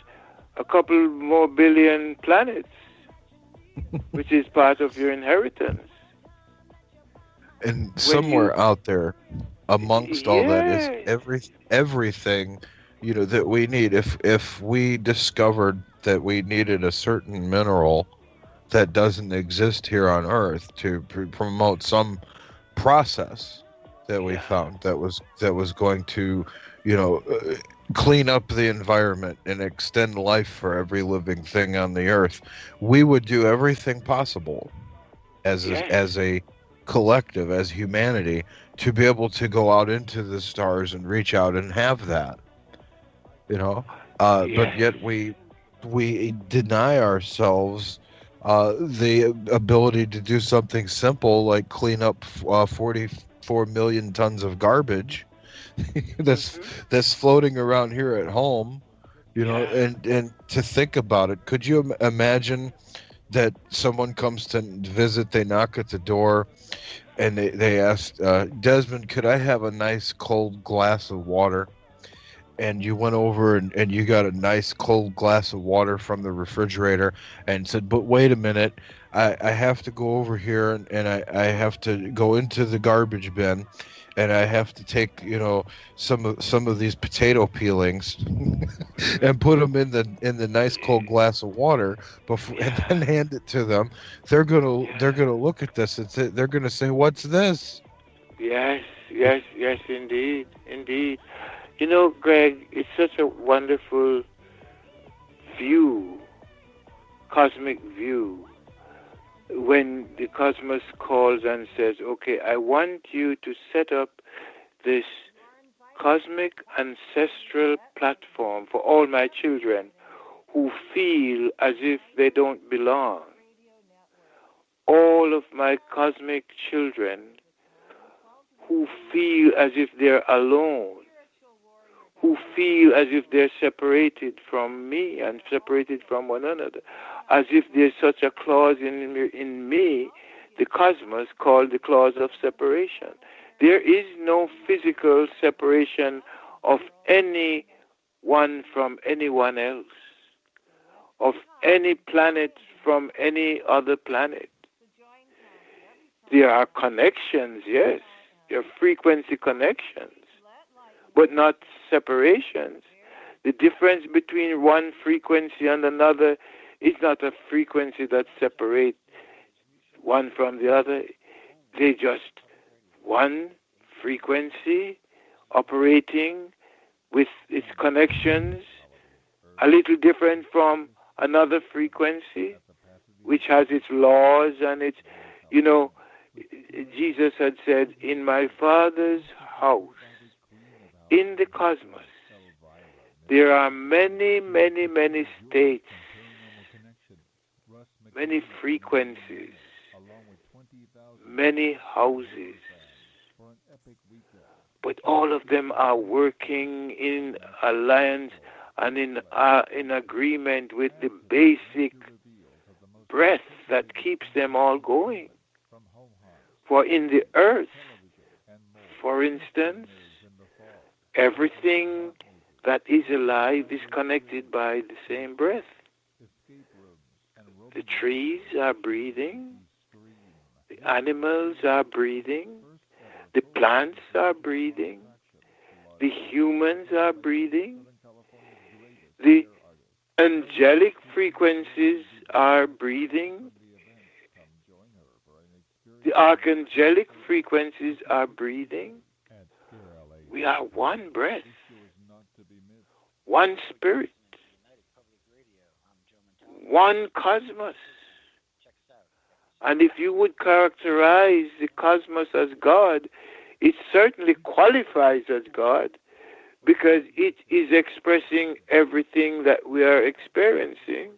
a couple more billion planets, which is part of your inheritance. And When you, somewhere out there amongst all that is yes, everything that we need. If we discovered that we needed a certain mineral that doesn't exist here on Earth to promote some process that we yeah, found that was going to, clean up the environment and extend life for every living thing on the Earth, we would do everything possible yes, as a collective, as humanity, to be able to go out into the stars and reach out and have that, you know. But yes, yet we deny ourselves the ability to do something simple like clean up 44 million tons of garbage that's hmm that's floating around here at home, yeah, and to think about it. Could you imagine that someone comes to visit, they knock at the door, and they ask, Desmond, could I have a nice cold glass of water? And you went over and you got a nice cold glass of water from the refrigerator and said, but wait a minute, I have to go over here and I have to go into the garbage bin, and I have to take, some of these potato peelings hmm and put them in the nice cold glass of water before, and yeah, then hand it to them. They're gonna yeah, look at this and they're gonna say, what's this? yes, yes, yes, indeed, indeed. You know, Greg, it's such a wonderful view, cosmic view, when the cosmos calls and says, okay, I want you to set up this cosmic ancestral platform for all my children who feel as if they don't belong. All of my cosmic children who feel as if they're alone, who feel as if they're separated from me and separated from one another, as if there's such a clause in me, the cosmos, called the clause of separation. There is no physical separation of anyone from anyone else, of any planet from any other planet. There are connections, yes, there are frequency connections, but not separations. The difference between one frequency and another is not a frequency that separates one from the other. They just one frequency operating with its connections a little different from another frequency, which has its laws and its, you know, Jesus had said, in my Father's house, in the cosmos, there are many, many, many states, many frequencies, many houses, but all of them are working in alliance and in agreement with the basic breath that keeps them all going. For in the earth, for instance, everything that is alive is connected by the same breath. The trees are breathing, the animals are breathing, the plants are breathing, the humans are breathing, the angelic frequencies are breathing, the archangelic frequencies are breathing. We are one breath, one spirit, one cosmos. And if you would characterize the cosmos as God, it certainly qualifies as God because it is expressing everything that we are experiencing.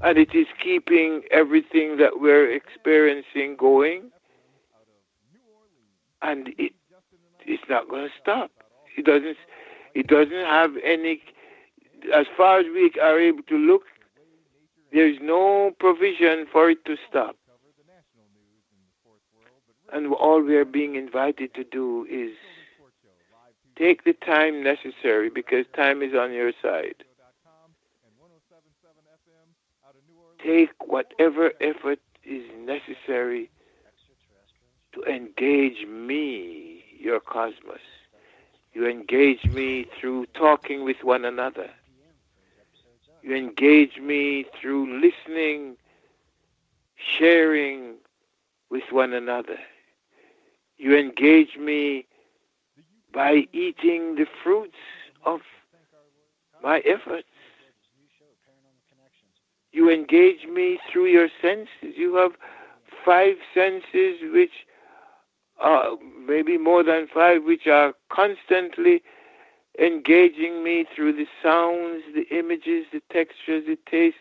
And it is keeping everything that we're experiencing going. And it's not going to stop. It doesn't have any, as far as we are able to look, there's no provision for it to stop. And all we are being invited to do is take the time necessary because time is on your side. Take whatever effort is necessary to engage me, your cosmos. You engage me through talking with one another. You engage me through listening, sharing with one another. You engage me by eating the fruits of my efforts. You engage me through your senses. You have 5 senses, which are maybe more than 5, which are constantly engaging me through the sounds, the images, the textures, the taste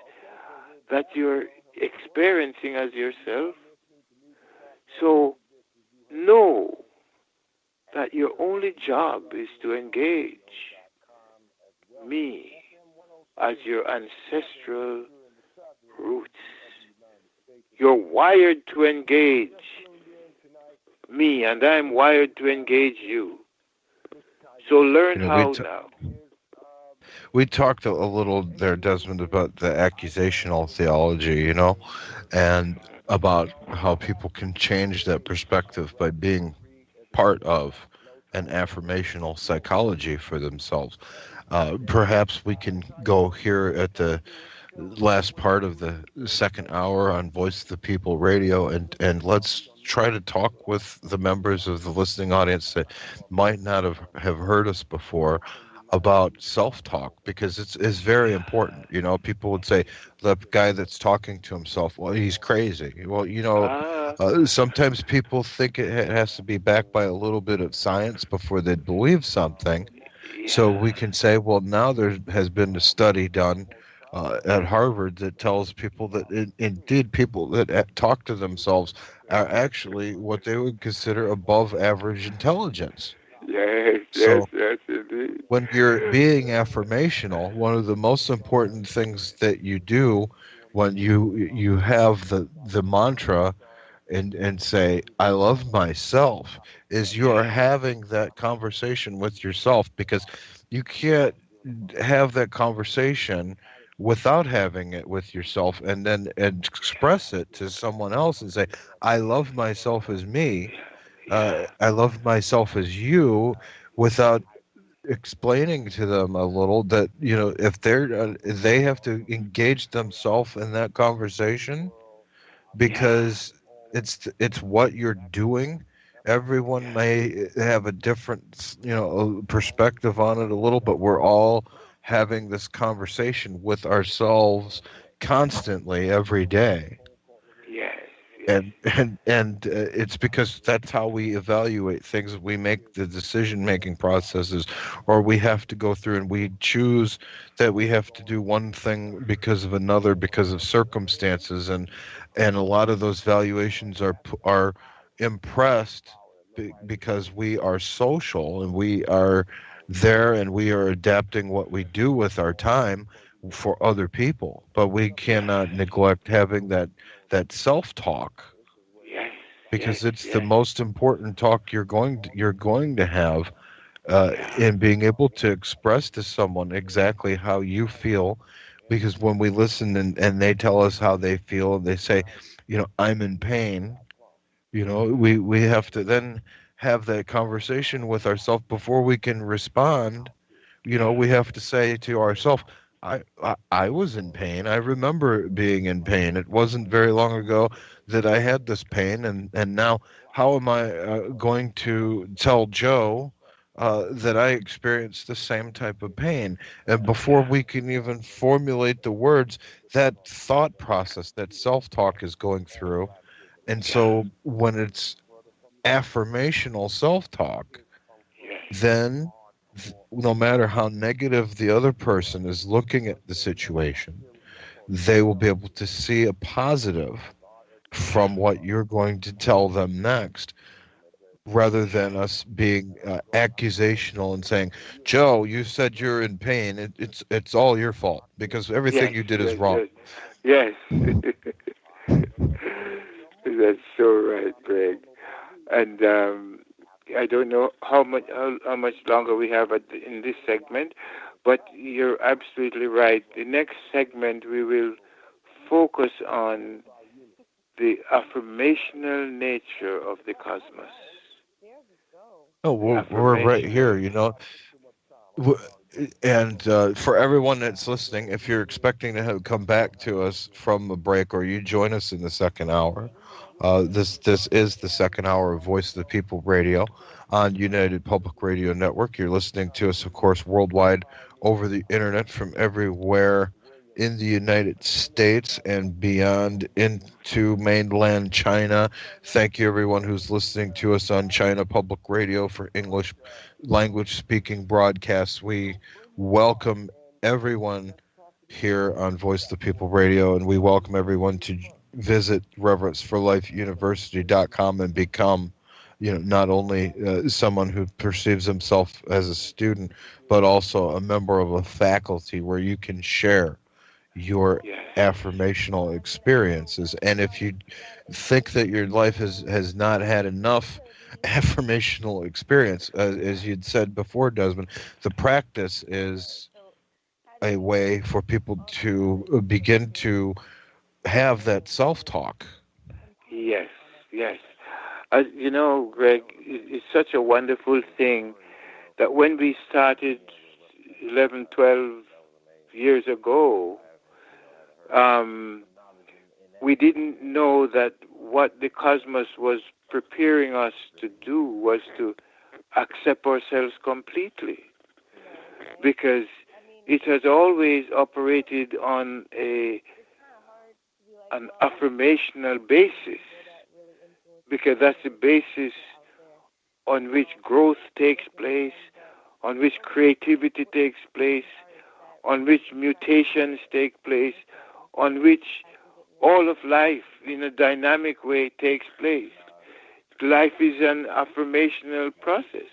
that you're experiencing as yourself. So know that your only job is to engage me as your ancestral roots. You're wired to engage me, and I'm wired to engage you. So learn how now. We talked a little there, Desmond, about the accusational theology, and about how people can change that perspective by being part of an affirmational psychology for themselves. Perhaps we can go here at the last part of the second hour on Voice of the People Radio, and let's try to talk with the members of the listening audience that might not have heard us before about self-talk, because it's very important. People would say the guy that's talking to himself, well, he's crazy. Well, sometimes people think it has to be backed by a little bit of science before they believe something. So we can say, well, now there has been a study done at Harvard that tells people that indeed people that talk to themselves are actually what they would consider above average intelligence. Yes, yes, So yes, indeed. when you're being affirmational, one of the most important things that you do when you have the mantra and say I love myself is you're having that conversation with yourself, because you can't have that conversation without having it with yourself and then express it to someone else and say I love myself as me, Yeah, I love myself as you, without explaining to them a little that if they have to engage themselves in that conversation, yeah, because it's what you're doing. Everyone yeah, may have a different perspective on it a little, but we're all having this conversation with ourselves constantly every day. yes, yes, And it's because that's how we evaluate things. We make the decision making processes, or we have to go through and we choose that we have to do one thing because of another, because of circumstances, and a lot of those valuations are impressed because we are social and we are there and we are adapting what we do with our time for other people, but we yes, cannot neglect having that self talk. yes, Yes, because it's the yes, most important talk you're going to have, yeah, in being able to express to someone exactly how you feel. Because when we listen and they tell us how they feel, and they say, I'm in pain, we have to then have that conversation with ourselves before we can respond. We yeah, have to say to ourselves, I was in pain. I remember being in pain. It wasn't very long ago that I had this pain, and now how am I going to tell Joe that I experienced the same type of pain? And before yeah, we can even formulate the words, that thought process, that self-talk is going through. And yeah, so when it's affirmational self-talk, yes, then no matter how negative the other person is looking at the situation, they will be able to see a positive yeah, from what you're going to tell them next, rather yeah, than us being accusational and saying, Joe, you said you're in pain. It's all your fault because everything yes, you did is yes, wrong. yes, yes. That's so right, Greg. And I don't know how much longer we have in this segment, but you're absolutely right. The next segment we will focus on the affirmational nature of the cosmos. Oh, The we're right here, affirmational. W- And for everyone that's listening, if you're expecting to come back to us from a break, or you join us in the second hour, this is the second hour of Voice of the People Radio on United Public Radio Network. You're listening to us, of course, worldwide over the internet from everywhere in the United States and beyond into mainland China. Thank you, everyone who's listening to us on China Public Radio for English language speaking broadcasts. We welcome everyone here on Voice of the People Radio, and we welcome everyone to visit reverenceforlifeuniversity.com and become, not only someone who perceives himself as a student, but also a member of a faculty where you can share your Yes. affirmational experiences. And if you think that your life has not had enough affirmational experience, as you'd said before, Desmond, the practice is a way for people to begin to have that self-talk. Yes. Yes. You know, Greg, it's such a wonderful thing that when we started 11, 12 years ago, um, we didn't know that what the cosmos was preparing us to do was to accept ourselves completely, because it has always operated on an affirmational basis, because that's the basis on which growth takes place, on which creativity takes place, on which mutations take place, on which all of life in a dynamic way takes place. Life is an affirmational process,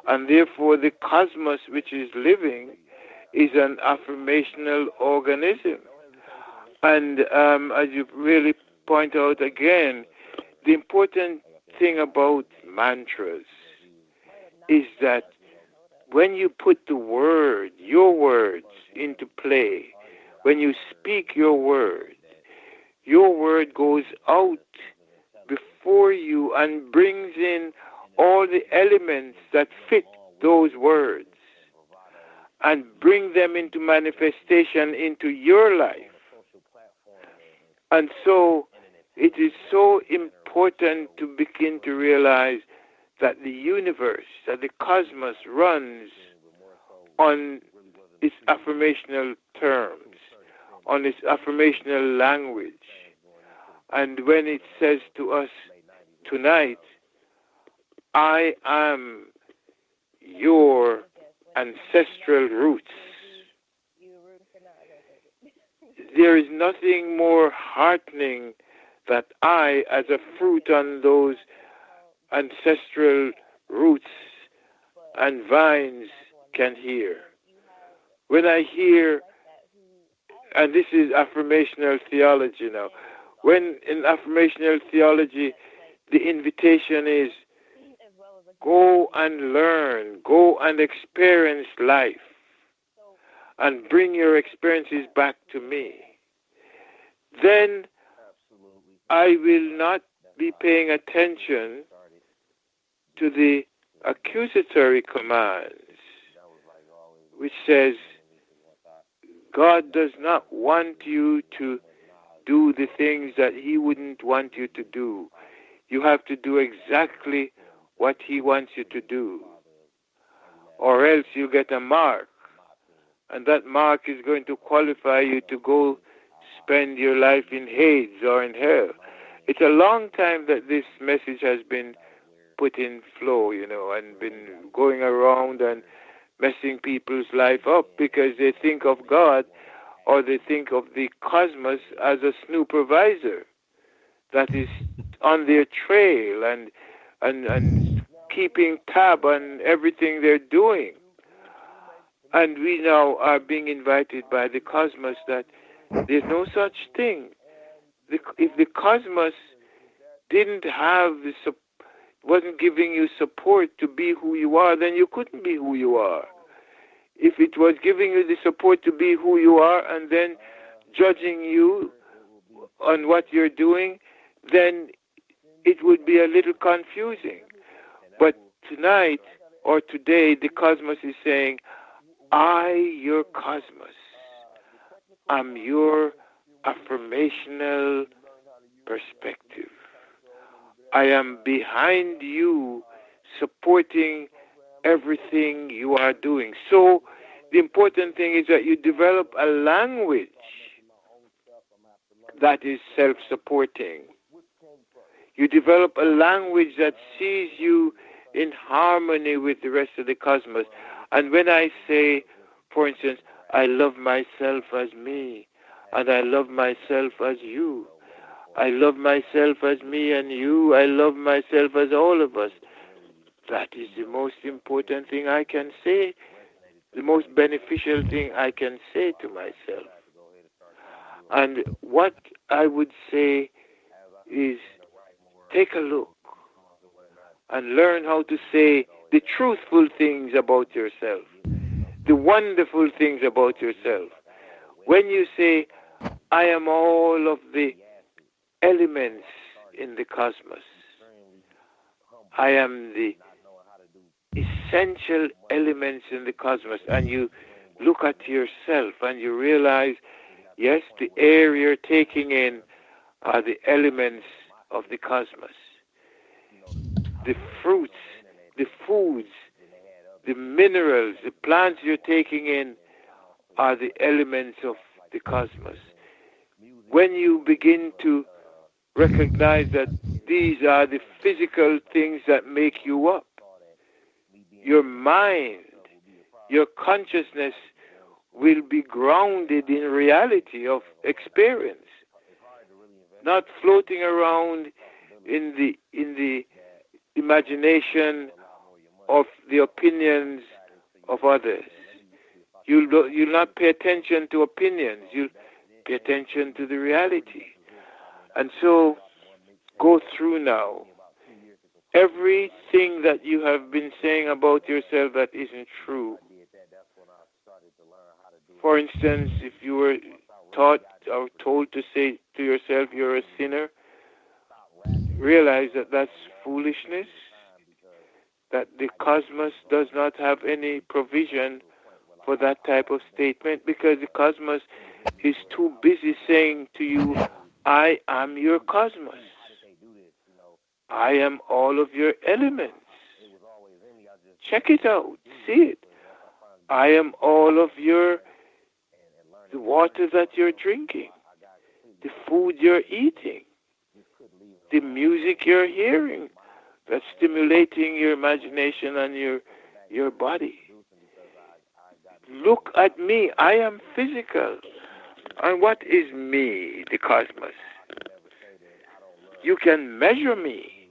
and therefore the cosmos which is living is an affirmational organism. And as you really point out again, the important thing about mantras is that when you put your words into play, when you speak your word goes out before you and brings in all the elements that fit those words and bring them into manifestation into your life. And so it is so important to begin to realize that the universe, that the cosmos runs on its affirmational terms, on its affirmational language. And when it says to us tonight, I am your ancestral roots, there is nothing more heartening that I, as a fruit on those ancestral roots and vines, can hear. When I hear, and this is affirmational theology now, when in affirmational theology the invitation is go and learn, go and experience life, and bring your experiences back to me. Then I will not be paying attention to the accusatory commands, which says God does not want you to do the things that he wouldn't want you to do. You have to do exactly what he wants you to do, or else you get a mark, and that mark is going to qualify you to go spend your life in Hades or in hell. It's a long time that this message has been put in flow, and been going around and messing people's life up because they think of God or they think of the cosmos as a supervisor that is on their trail and keeping tab on everything they're doing. And we now are being invited by the cosmos that there's no such thing. If the cosmos didn't have wasn't giving you support to be who you are, then you couldn't be who you are. If it was giving you the support to be who you are and then judging you on what you're doing, then it would be a little confusing. But tonight or today, the cosmos is saying, I, your cosmos, am your affirmational perspective. I am behind you, supporting everything you are doing. So the important thing is that you develop a language that is self-supporting. You develop a language that sees you in harmony with the rest of the cosmos. And when I say, for instance, I love myself as me, and I love myself as you, I love myself as me and you, I love myself as all of us, that is the most important thing I can say, the most beneficial thing I can say to myself. And what I would say is take a look and learn how to say the truthful things about yourself, the wonderful things about yourself. When you say, I am all of the elements in the cosmos, I am the essential elements in the cosmos, and you look at yourself and you realize, yes, the air you're taking in are the elements of the cosmos. The fruits, the foods, the minerals, the plants you're taking in are the elements of the cosmos. When you begin to recognize that these are the physical things that make you up, your mind, your consciousness will be grounded in reality of experience, not floating around in the imagination of the opinions of others. You'll not pay attention to opinions. You'll pay attention to the reality. And so go through now everything that you have been saying about yourself that isn't true. For instance, if you were taught or told to say to yourself you're a sinner, realize that that's foolishness, that the cosmos does not have any provision for that type of statement, because the cosmos is too busy saying to you, I am your cosmos. I am all of your elements. Check it out. See it. I am all of the water that you're drinking, the food you're eating, the music you're hearing that's stimulating your imagination and your body. Look at me. I am physical. And what is me, the cosmos? You can measure me.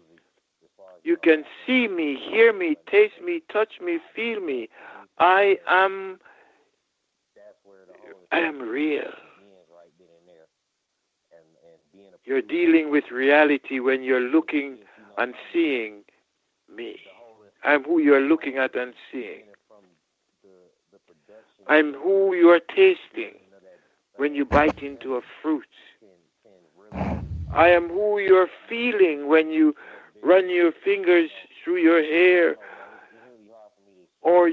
You can see me, hear me, taste me, touch me, feel me. I am real. You're dealing with reality when you're looking and seeing me. I'm who you're looking at and seeing. I'm who you are tasting when you bite into a fruit. I am who you're feeling when you run your fingers through your hair or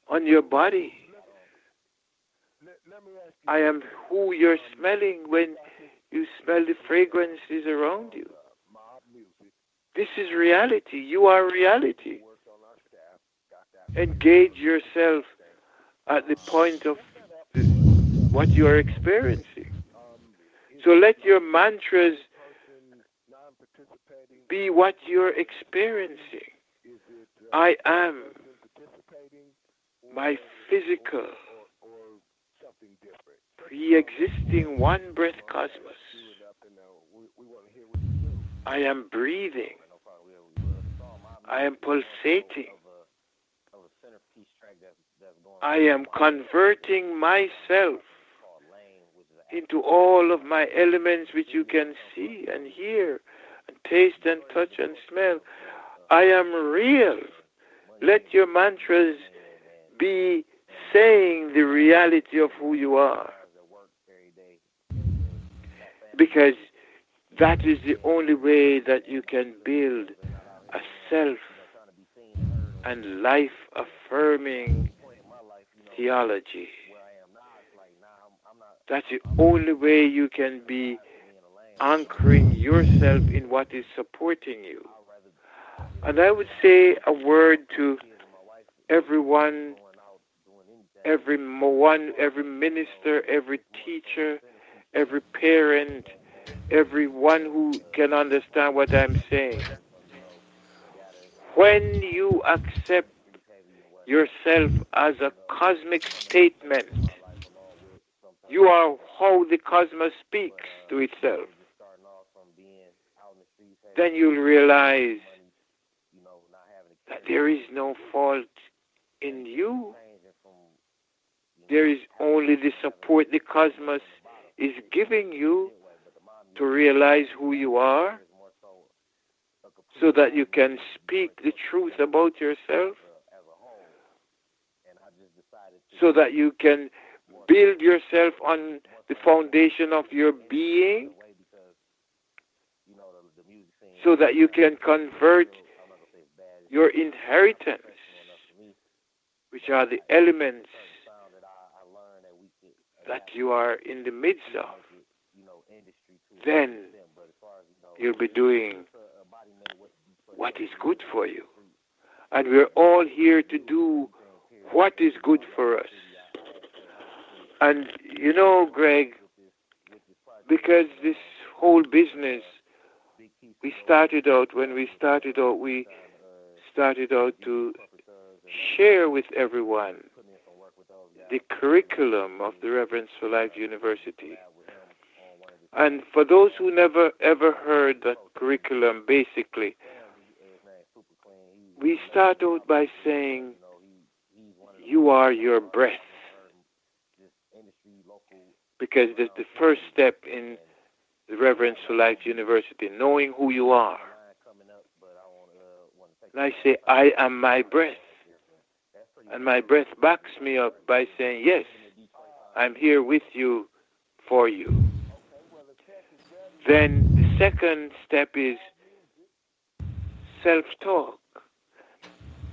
on your body. I am who you're smelling when you smell the fragrances around you. This is reality. You are reality. Engage yourself at the point of what you are experiencing. So let your mantras be what you're experiencing. I am my physical, pre-existing one-breath cosmos. I am breathing. I am pulsating. I am converting myself into all of my elements which you can see and hear and taste and touch and smell. I am real. Let your mantras be saying the reality of who you are. Because that is the only way that you can build a self and life-affirming theology. That's the only way you can be anchoring yourself in what is supporting you. And I would say a word to everyone, every minister, every teacher, every parent, everyone who can understand what I'm saying. When you accept yourself as a cosmic statement, you are how the cosmos speaks to itself. Then you'll realize that there is no fault in you. There is only the support the cosmos is giving you to realize who you are, so that you can speak the truth about yourself, so that you can build yourself on the foundation of your being, so that you can convert your inheritance, which are the elements that you are in the midst of. Then you'll be doing what is good for you. And we're all here to do what is good for us. And you know, Greg, because this whole business, we started out to share with everyone the curriculum of the Reverence for Life University. And for those who never ever heard that curriculum, basically, we start out by saying, you are your breath. Because that's the first step in the Reverence for Life University, knowing who you are. And I say, I am my breath. And my breath backs me up by saying, yes, I'm here with you, for you. Then the second step is self-talk.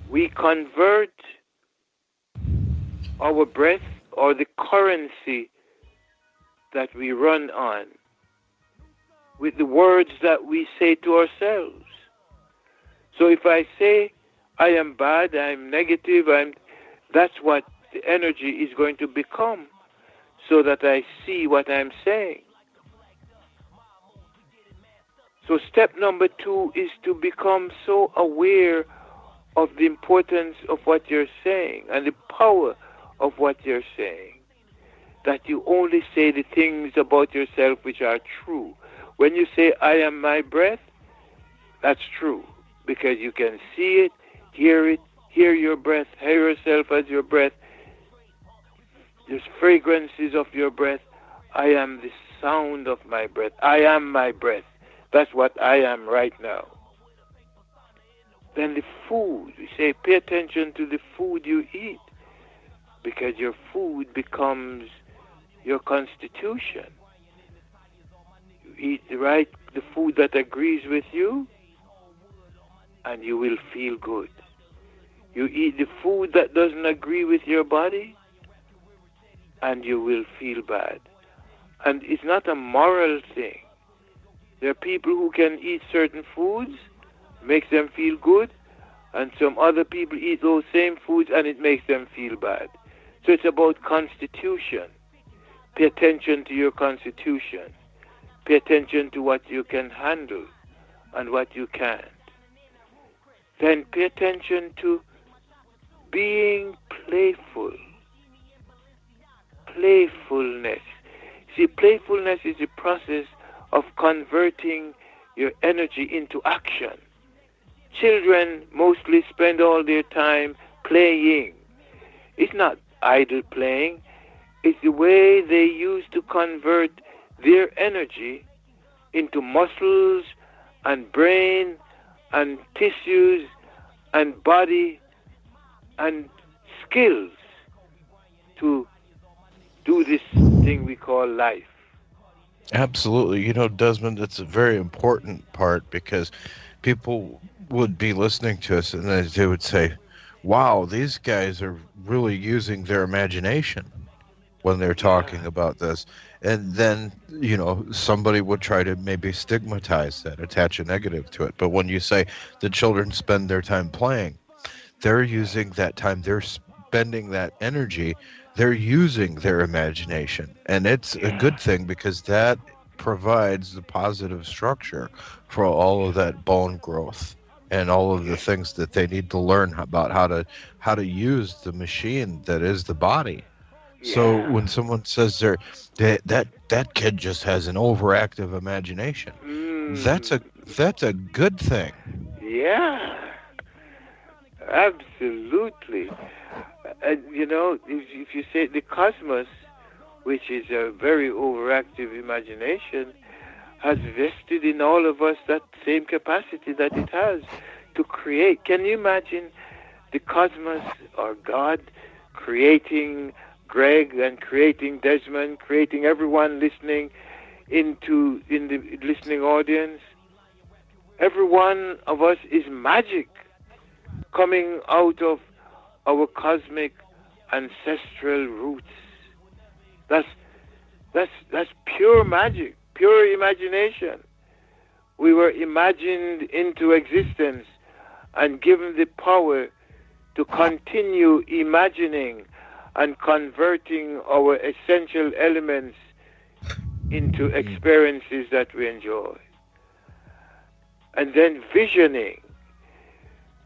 We convert our breath, or the currency that we run on, with the words that we say to ourselves. So if I say, I am bad, I'm negative, that's what the energy is going to become, so that I see what I'm saying. So step number 2 is to become so aware of the importance of what you're saying and the power of what you're saying, that you only say the things about yourself which are true. When you say, I am my breath, that's true, because you can see it, hear your breath, hear yourself as your breath. There's fragrances of your breath. I am the sound of my breath. I am my breath. That's what I am right now. Then the food, we say pay attention to the food you eat because your food becomes your constitution. You eat the food that agrees with you, and you will feel good. You eat the food that doesn't agree with your body, and you will feel bad. And it's not a moral thing. There are people who can eat certain foods, makes them feel good, and some other people eat those same foods and it makes them feel bad. So it's about constitution. Pay attention to your constitution. Pay attention to what you can handle and what you can't. Then pay attention to being playful. Playfulness. See, playfulness is the process of converting your energy into action. Children mostly spend all their time playing. It's not idle playing. It's the way they use to convert their energy into muscles and brain and tissues and body and skills to do this thing we call life. Absolutely. You know, Desmond, it's a very important part because people would be listening to us and they would say, wow, these guys are really using their imagination when they're talking Yeah, about this. And then, you know, somebody would try to maybe stigmatize that, attach a negative to it. But when you say the children spend their time playing, they're using that time, they're spending that energy, they're using their imagination. And it's a yeah, good thing because that provides the positive structure for all of that bone growth and all of the yeah, things that they need to learn about how to use the machine that is the body. So yeah. when someone says that kid just has an overactive imagination, that's Mm, a good thing. yeah, absolutely. And you know, if you say the cosmos, which is a very overactive imagination, has vested in all of us that same capacity that it has to create. Can you imagine the cosmos or God creating Greg and creating Desmond, creating everyone listening in the listening audience? Every one of us is magic coming out of our cosmic ancestral roots. That's that's pure magic, pure imagination. We were imagined into existence and given the power to continue imagining and converting our essential elements into Mm. experiences that we enjoy. And then visioning.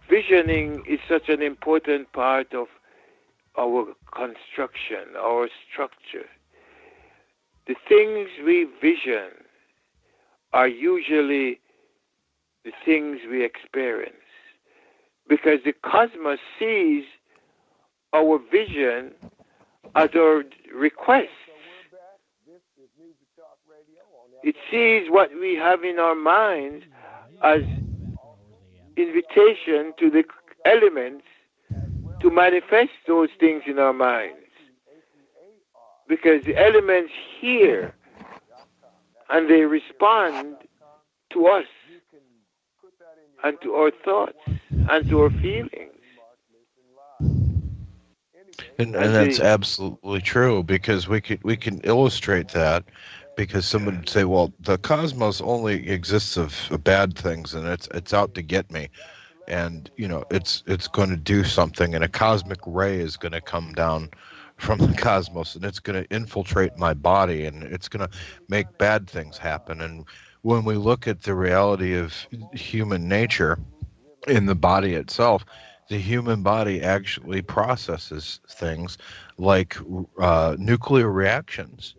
Visioning is such an important part of our construction, our structure. The things we vision are usually the things we experience because the cosmos sees our vision as our requests. It sees what we have in our minds as invitation to the elements to manifest those things in our minds. Because the elements hear and they respond to us and to our thoughts and to our feelings. And And that's they, absolutely true because we can illustrate that because someone would say, well, the cosmos only exists of bad things and it's out to get me. And you know it's going to do something and a cosmic ray is going to come down from the cosmos and it's going to infiltrate my body and it's going to make bad things happen. And when we look at the reality of human nature in the body itself, the human body actually processes things like nuclear reactions,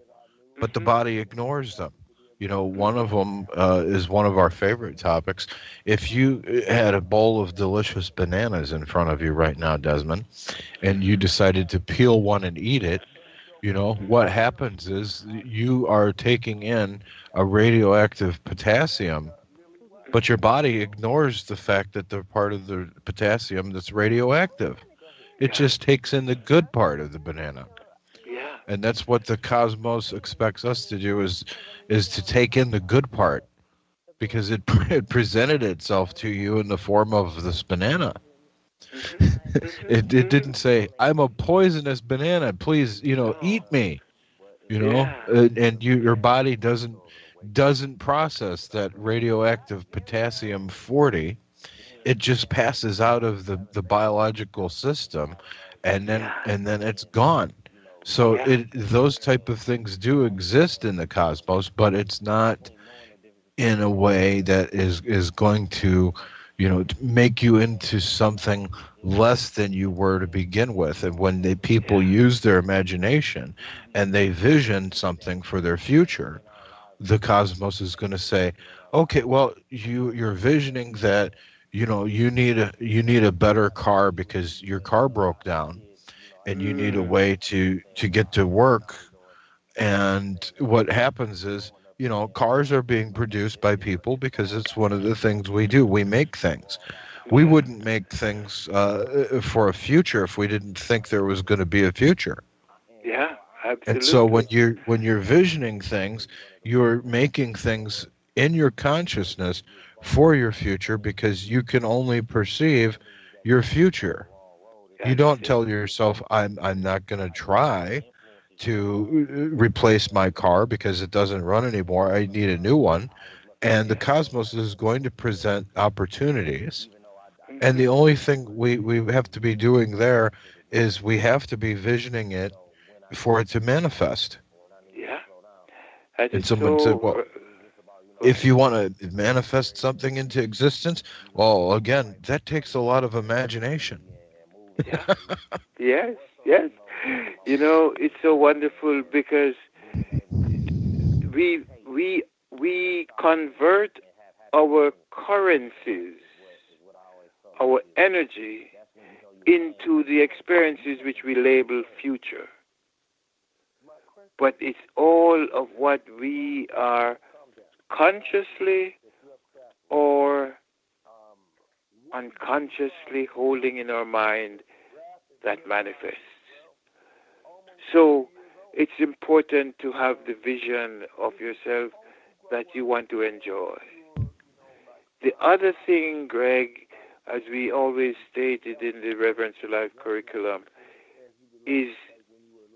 but the mhm, body ignores them. You know, one of mhm, them is one of our favorite topics. If you had a bowl of delicious bananas in front of you right now, Desmond, and you mhm, decided to peel one and eat it, you know, what mhm, happens is you are taking in a radioactive potassium But your body ignores the fact that they're part of the potassium that's radioactive. It Yeah. just takes in the good part of the banana. Yeah. And that's what the cosmos expects us to do is to take in the good part because it presented itself to you in the form of this banana. Mhm. Mhm. It Mhm. didn't say, "I'm a poisonous banana. Please, No. eat me." Yeah. And your body doesn't process that radioactive potassium 40. It just passes out of the biological system, Yeah. and then it's gone. So Yeah. those type of things do exist in the cosmos, but it's not in a way that is going to make you into something less than you were to begin with. And when the people Yeah. use their imagination and they vision something for their future, the cosmos is going to say, okay, well, you're visioning that you need a better car because your car broke down and you need a Mm. way to get to work. And what happens is, cars are being produced by people because it's one of the things we do. We make things. We Yeah. wouldn't make things for a future if we didn't think there was going to be a future. Yeah. And so Absolutely. when you're visioning things, you're making things in your consciousness for your future because you can only perceive your future. You That's don't it. tell yourself, I'm not going to try to replace my car because it doesn't run anymore. I need a new one. And the Yeah. cosmos is going to present opportunities. And Mhm. the only thing we have to be doing there is we have to be visioning it for it to manifest. Yeah. That is And someone said, so. well, Go if ahead. you want to manifest something into existence, well, again, that takes a lot of imagination. Yeah. Yes. Yes. It's so wonderful because we convert our currencies, our energy, into the experiences which we label future. But it's all of what we are consciously or unconsciously holding in our mind that manifests. So it's important to have the vision of yourself that you want to enjoy. The other thing, Greg, as we always stated in the Reverence to Life curriculum, is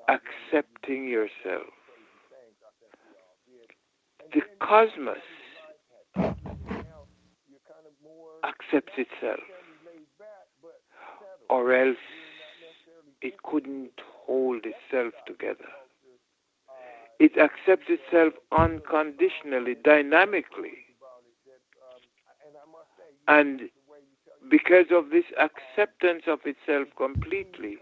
accepting yourself. The cosmos accepts itself, or else it couldn't hold itself together. It accepts itself unconditionally, dynamically. And because of this acceptance of itself completely,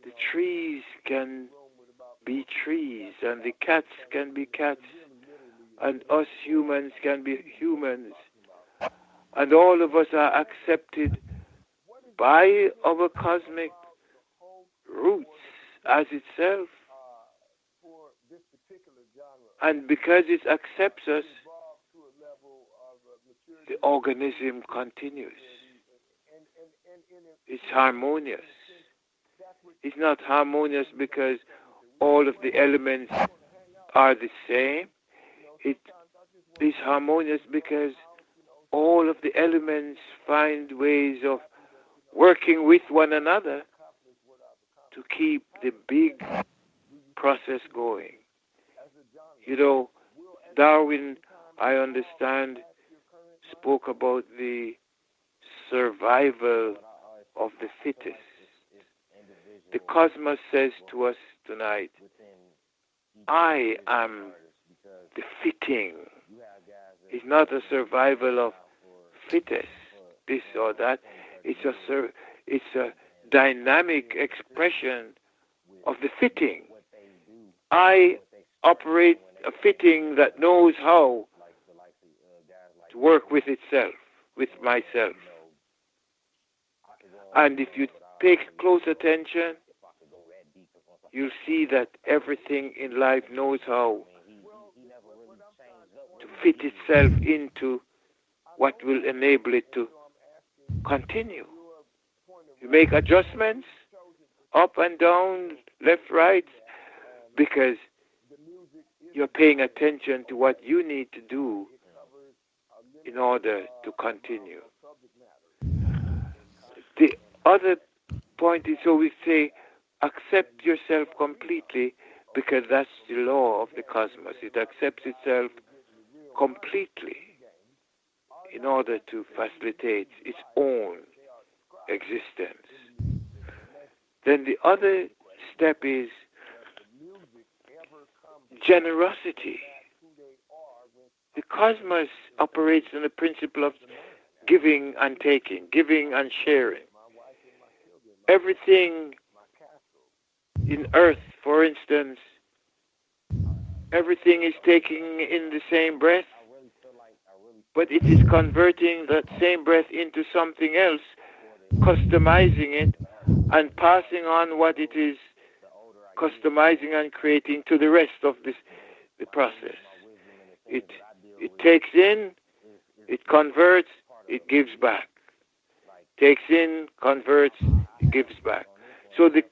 the trees can be trees, and the cats can be cats, and us humans can be humans, and all of us are accepted by our cosmic roots as itself. And because it accepts us, the organism continues. It's harmonious. It's not harmonious because all of the elements are the same. It is harmonious because all of the elements find ways of working with one another to keep the big process going. Darwin, I understand, spoke about the survival of the fittest. The cosmos says to us tonight, I am the fitting. It's not a survival of fittest, this or that. It's a dynamic expression of the fitting. I operate a fitting that knows how to work with itself, with myself. And if you pay close attention, you'll see that everything in life knows how to fit itself into what will enable it to continue. You make adjustments up and down, left, right, because you're paying attention to what you need to do in order to continue. The other point is, so we say, accept yourself completely, because that's the law of the cosmos. It accepts itself completely in order to facilitate its own existence. Then the other step is generosity. The cosmos operates on the principle of giving and taking, giving and sharing. Everything in Earth, for instance, everything is taking in the same breath, but it is converting that same breath into something else, customizing it, and passing on what it is customizing and creating to the rest of the process. It takes in, it converts, it gives back. Takes in, converts, it gives back. So the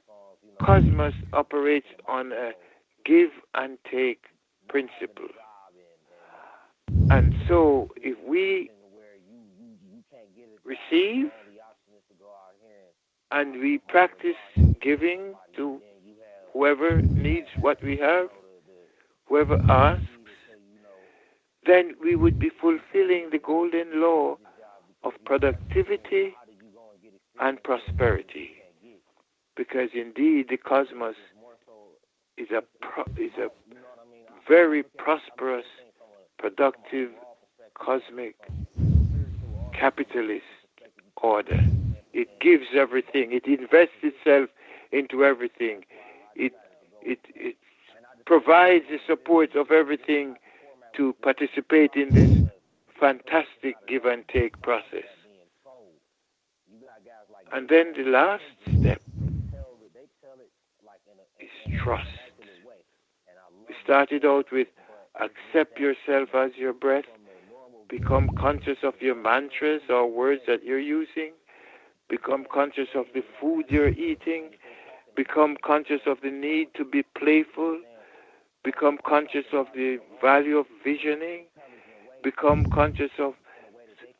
cosmos operates on a give and take principle. And so if we receive and we practice giving to whoever needs what we have, whoever asks, then we would be fulfilling the golden law of productivity and prosperity. Because indeed the cosmos is a very prosperous, productive, cosmic, capitalist order. It gives everything. It invests itself into everything. It provides the support of everything to participate in this fantastic give and take process. And then the last step is trust. We started out with accept yourself as your breath, become conscious of your mantras or words that you're using, become conscious of the food you're eating, become conscious of the need to be playful, become conscious of the value of visioning, become conscious of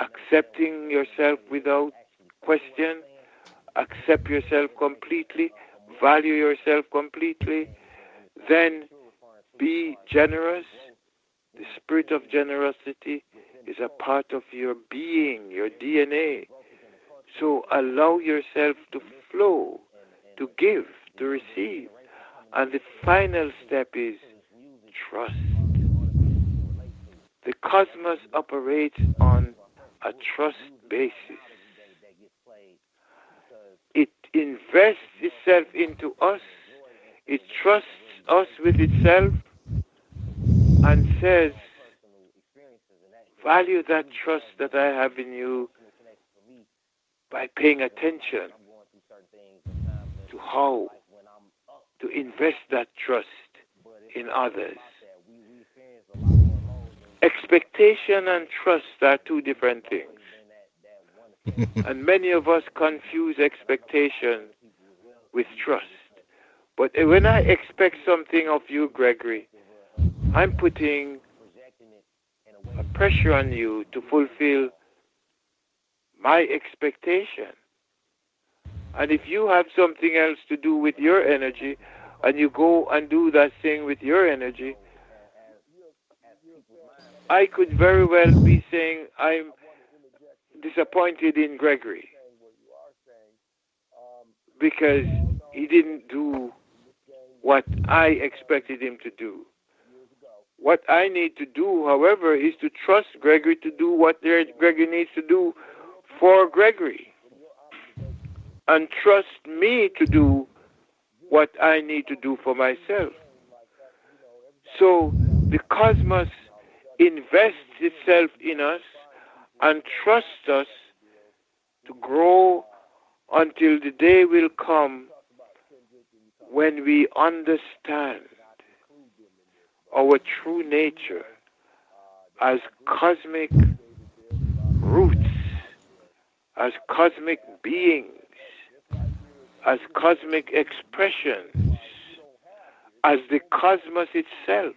accepting yourself without question, accept yourself completely, value yourself completely, then be generous. The spirit of generosity is a part of your being, your DNA. So allow yourself to flow, to give, to receive. And the final step is trust. The cosmos operates on a trust basis. It invests itself into us. It trusts us with itself and says, value that trust that I have in you by paying attention to how to invest that trust in others. Expectation and trust are two different things. And many of us confuse expectation with trust. But when I expect something of you, Gregory, I'm putting a pressure on you to fulfill my expectation. And if you have something else to do with your energy, and you go and do that thing with your energy, I could very well be saying I'm disappointed in Gregory because he didn't do what I expected him to do. What I need to do, however, is to trust Gregory to do what Gregory needs to do for Gregory, and trust me to do what I need to do for myself. So the cosmos invests itself in us and trusts us to grow until the day will come when we understand our true nature as cosmic as cosmic beings, as cosmic expressions, as the cosmos itself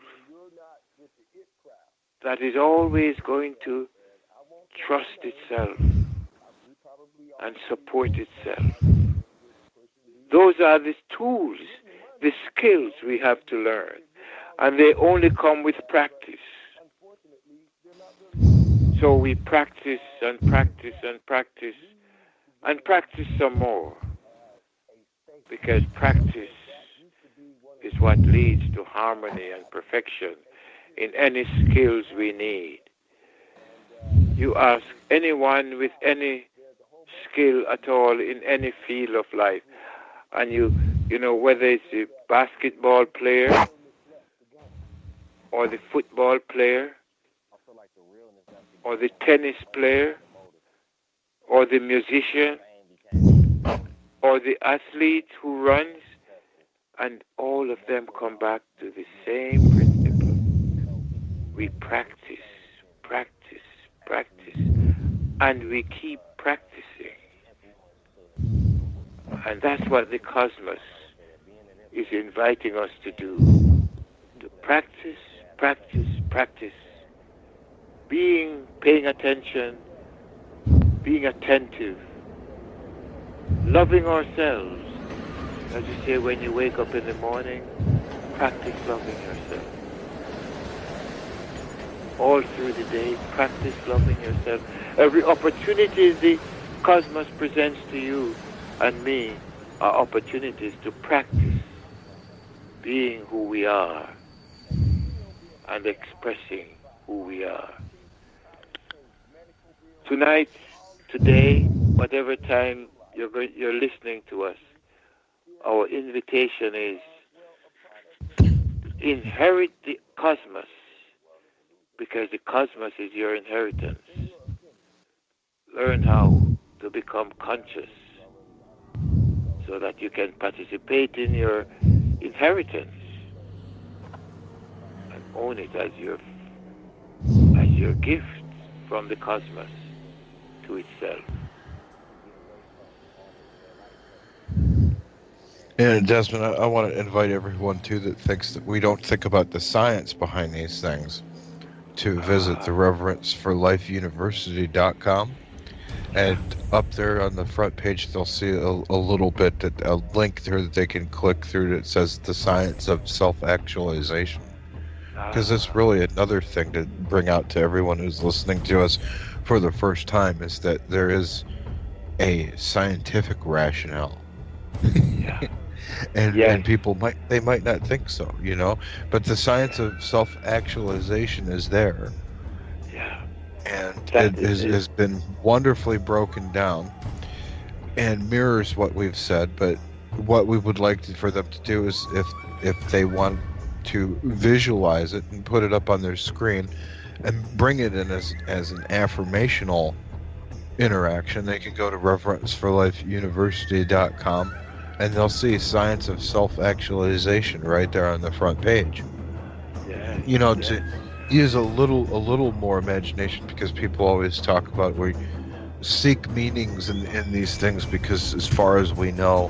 that is always going to trust itself and support itself. Those are the tools, the skills we have to learn, and they only come with practice. So we practice and practice and practice and practice some more, because practice is what leads to harmony and perfection in any skills we need. You ask anyone with any skill at all in any field of life, and you know, whether it's the basketball player or the football player or the tennis player or the musician or the athlete who runs, and all of them come back to the same principle. We practice, practice, practice, and we keep practicing. And that's what the cosmos is inviting us to do. To practice, practice, practice. Paying attention, being attentive, loving ourselves. As you say, when you wake up in the morning, practice loving yourself. All through the day, practice loving yourself. Every opportunity the cosmos presents to you and me are opportunities to practice being who we are and expressing who we are. Tonight, today, whatever time you're listening to us, our invitation is inherit the cosmos, because the cosmos is your inheritance. Learn how to become conscious so that you can participate in your inheritance and own it as your gift from the cosmos to itself. And Desmond, I want to invite everyone too that thinks that we don't think about the science behind these things to visit the reverenceforlifeuniversity.com. And up there on the front page, they'll see a little bit, a link there that they can click through that says the science of self-actualization. Because it's really another thing to bring out to everyone who's listening to us for the first time, is that there is a scientific rationale. Yeah. And people might not think so, you know, but the science of self-actualization is there. Yeah. And it has been wonderfully broken down and mirrors what we've said. But what we would like for them to do is, if they want to visualize it and put it up on their screen and bring it in as an affirmational interaction, they can go to reverenceforlifeuniversity.com and they'll see science of self-actualization right there on the front page. Yeah. You know, to use a little more imagination, because people always talk about we seek meanings in these things, because as far as we know,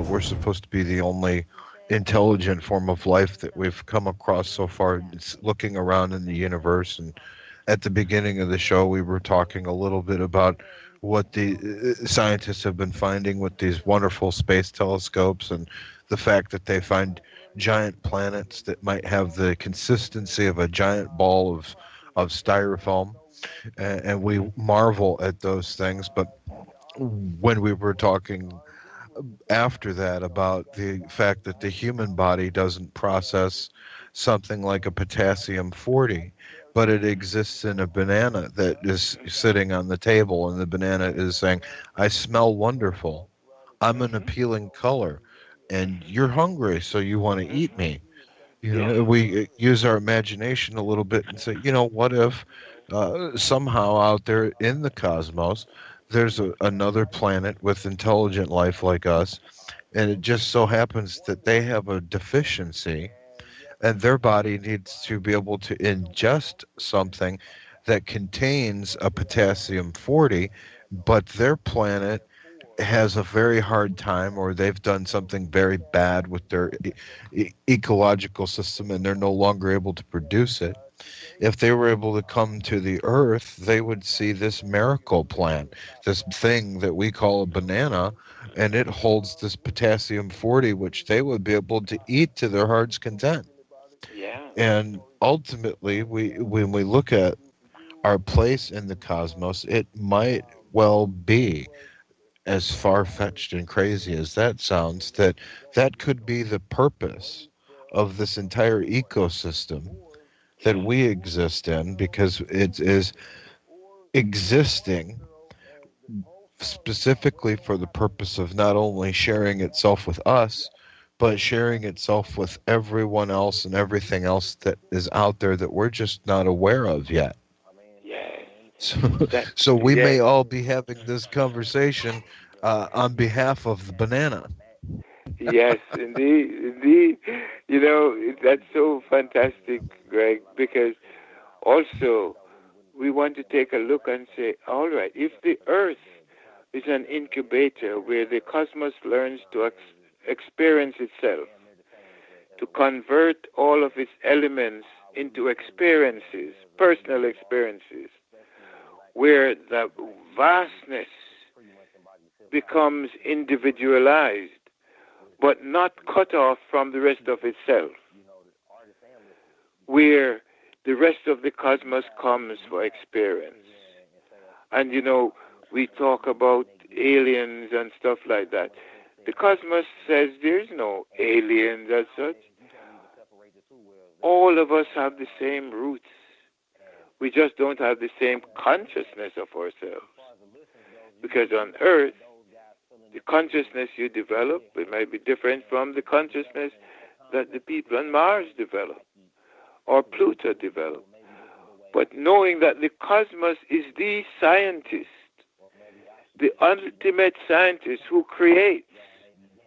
we're supposed to be the only intelligent form of life that we've come across so far. It's looking around in the universe. And at the beginning of the show, we were talking a little bit about what the scientists have been finding with these wonderful space telescopes, and the fact that they find giant planets that might have the consistency of a giant ball of styrofoam, and we marvel at those things. But when we were talking after that about the fact that the human body doesn't process something like a potassium 40, but it exists in a banana that is sitting on the table, and the banana is saying, I smell wonderful, I'm an appealing color, and you're hungry, so you want to eat me. You know, we use our imagination a little bit and say, you know, what if somehow out there in the cosmos, there's another planet with intelligent life like us, and it just so happens that they have a deficiency, and their body needs to be able to ingest something that contains a potassium 40, but their planet has a very hard time, or they've done something very bad with their ecological system and they're no longer able to produce it. If they were able to come to the earth, they would see this miracle plant, this thing that we call a banana, and it holds this potassium 40, which they would be able to eat to their heart's content. Yeah. And ultimately, when we look at our place in the cosmos, it might well be, as far-fetched and crazy as that sounds, that could be the purpose of this entire ecosystem that Yeah. we exist in, because it is existing specifically for the purpose of not only sharing itself with us, but sharing itself with everyone else and everything else that is out there that we're just not aware of yet. Yes. So, That. so we Yes. may all be having this conversation on behalf of the banana. Yes, indeed, indeed. That's so fantastic, Greg, because also we want to take a look and say, all right, if the Earth is an incubator where the cosmos learns to experience itself, to convert all of its elements into experiences, personal experiences, where the vastness becomes individualized, but not cut off from the rest of itself, where the rest of the cosmos comes for experience. And we talk about aliens and stuff like that. The cosmos says there's no aliens as such. All of us have the same roots. We just don't have the same consciousness of ourselves. Because on Earth, the consciousness you develop, it might be different from the consciousness that the people on Mars develop or Pluto develop. But knowing that the cosmos is the scientist, the ultimate scientist who creates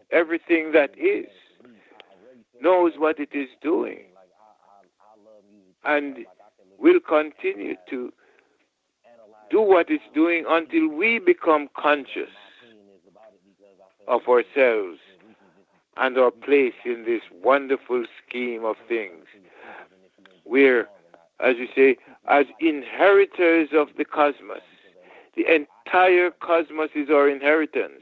everything that is, knows what it is doing, and will continue to do what it's doing until we become conscious of ourselves and our place in this wonderful scheme of things. Where, as you say, as inheritors of the cosmos, the entire cosmos is our inheritance,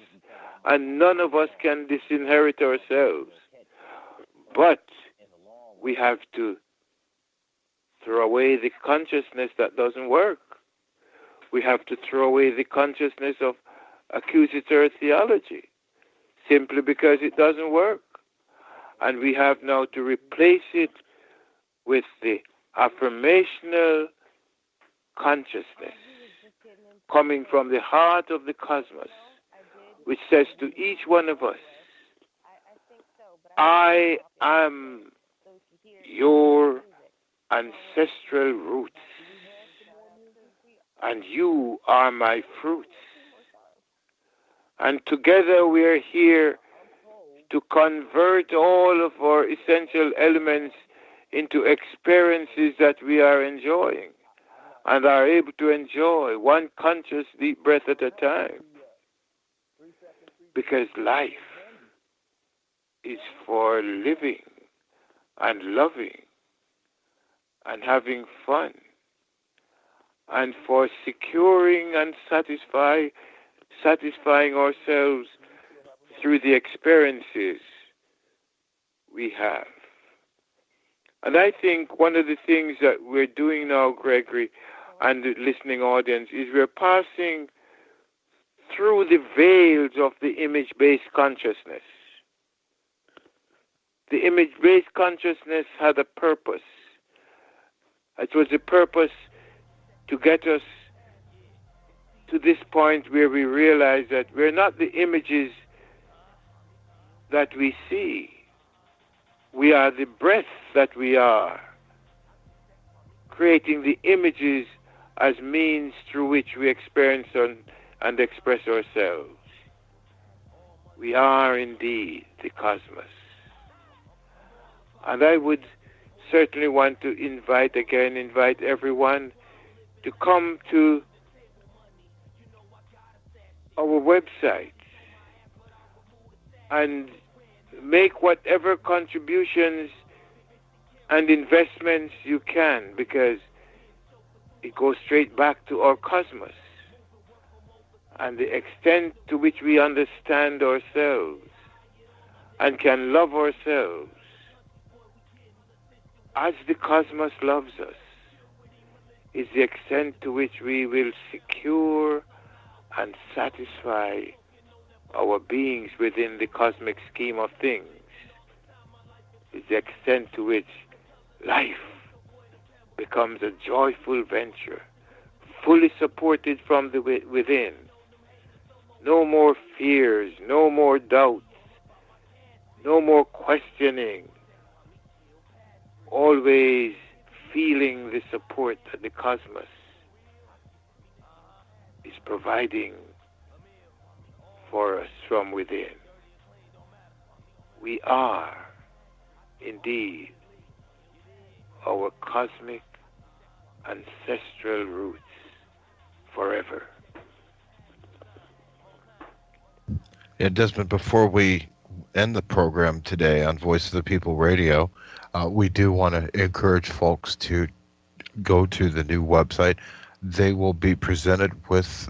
and none of us can disinherit ourselves. But we have to throw away the consciousness that doesn't work. We have to throw away the consciousness of accusatory theology, simply because it doesn't work. And we have now to replace it with the affirmational consciousness coming from the heart of the cosmos, which says to each one of us, I am your ancestral roots, and you are my fruits. And together we are here to convert all of our essential elements into experiences that we are enjoying and are able to enjoy one conscious deep breath at a time. Because life is for living and loving and having fun, and for securing and satisfying ourselves through the experiences we have. And I think one of the things that we're doing now, Gregory, and the listening audience, is we're passing through the veils of the image-based consciousness. The image-based consciousness had a purpose. It was a purpose to get us to this point where we realize that we're not the images that we see. We are the breath that we are, creating the images as means through which we experience and express ourselves. We are indeed the cosmos. And I would certainly want to invite everyone to come to our website and make whatever contributions and investments you can, because it goes straight back to our cosmos and the extent to which we understand ourselves and can love ourselves as the cosmos loves us is the extent to which we will secure and satisfy our beings within the cosmic scheme of things, is the extent to which life becomes a joyful venture, fully supported from the within. No more fears, no more doubts, no more questioning, always feeling the support that the cosmos is providing for us from within. We are indeed our cosmic ancestral roots forever. Yeah, Desmond, before we end the program today on Voice of the People Radio, we do want to encourage folks to go to the new website. They will be presented with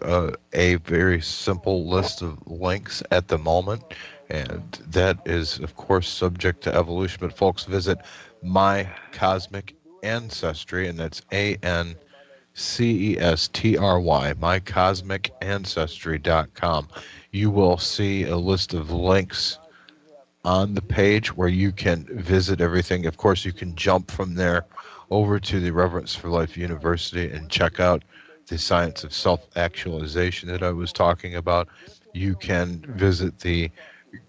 a very simple list of links at the moment, and that is, of course, subject to evolution. But folks, visit My Cosmic Ancestry, and that's ANCESTRY, mycosmicancestry.com. You will see a list of links on the page where you can visit everything. Of course, you can jump from there over to the Reverence for Life University and check out the science of self-actualization that I was talking about. You can visit the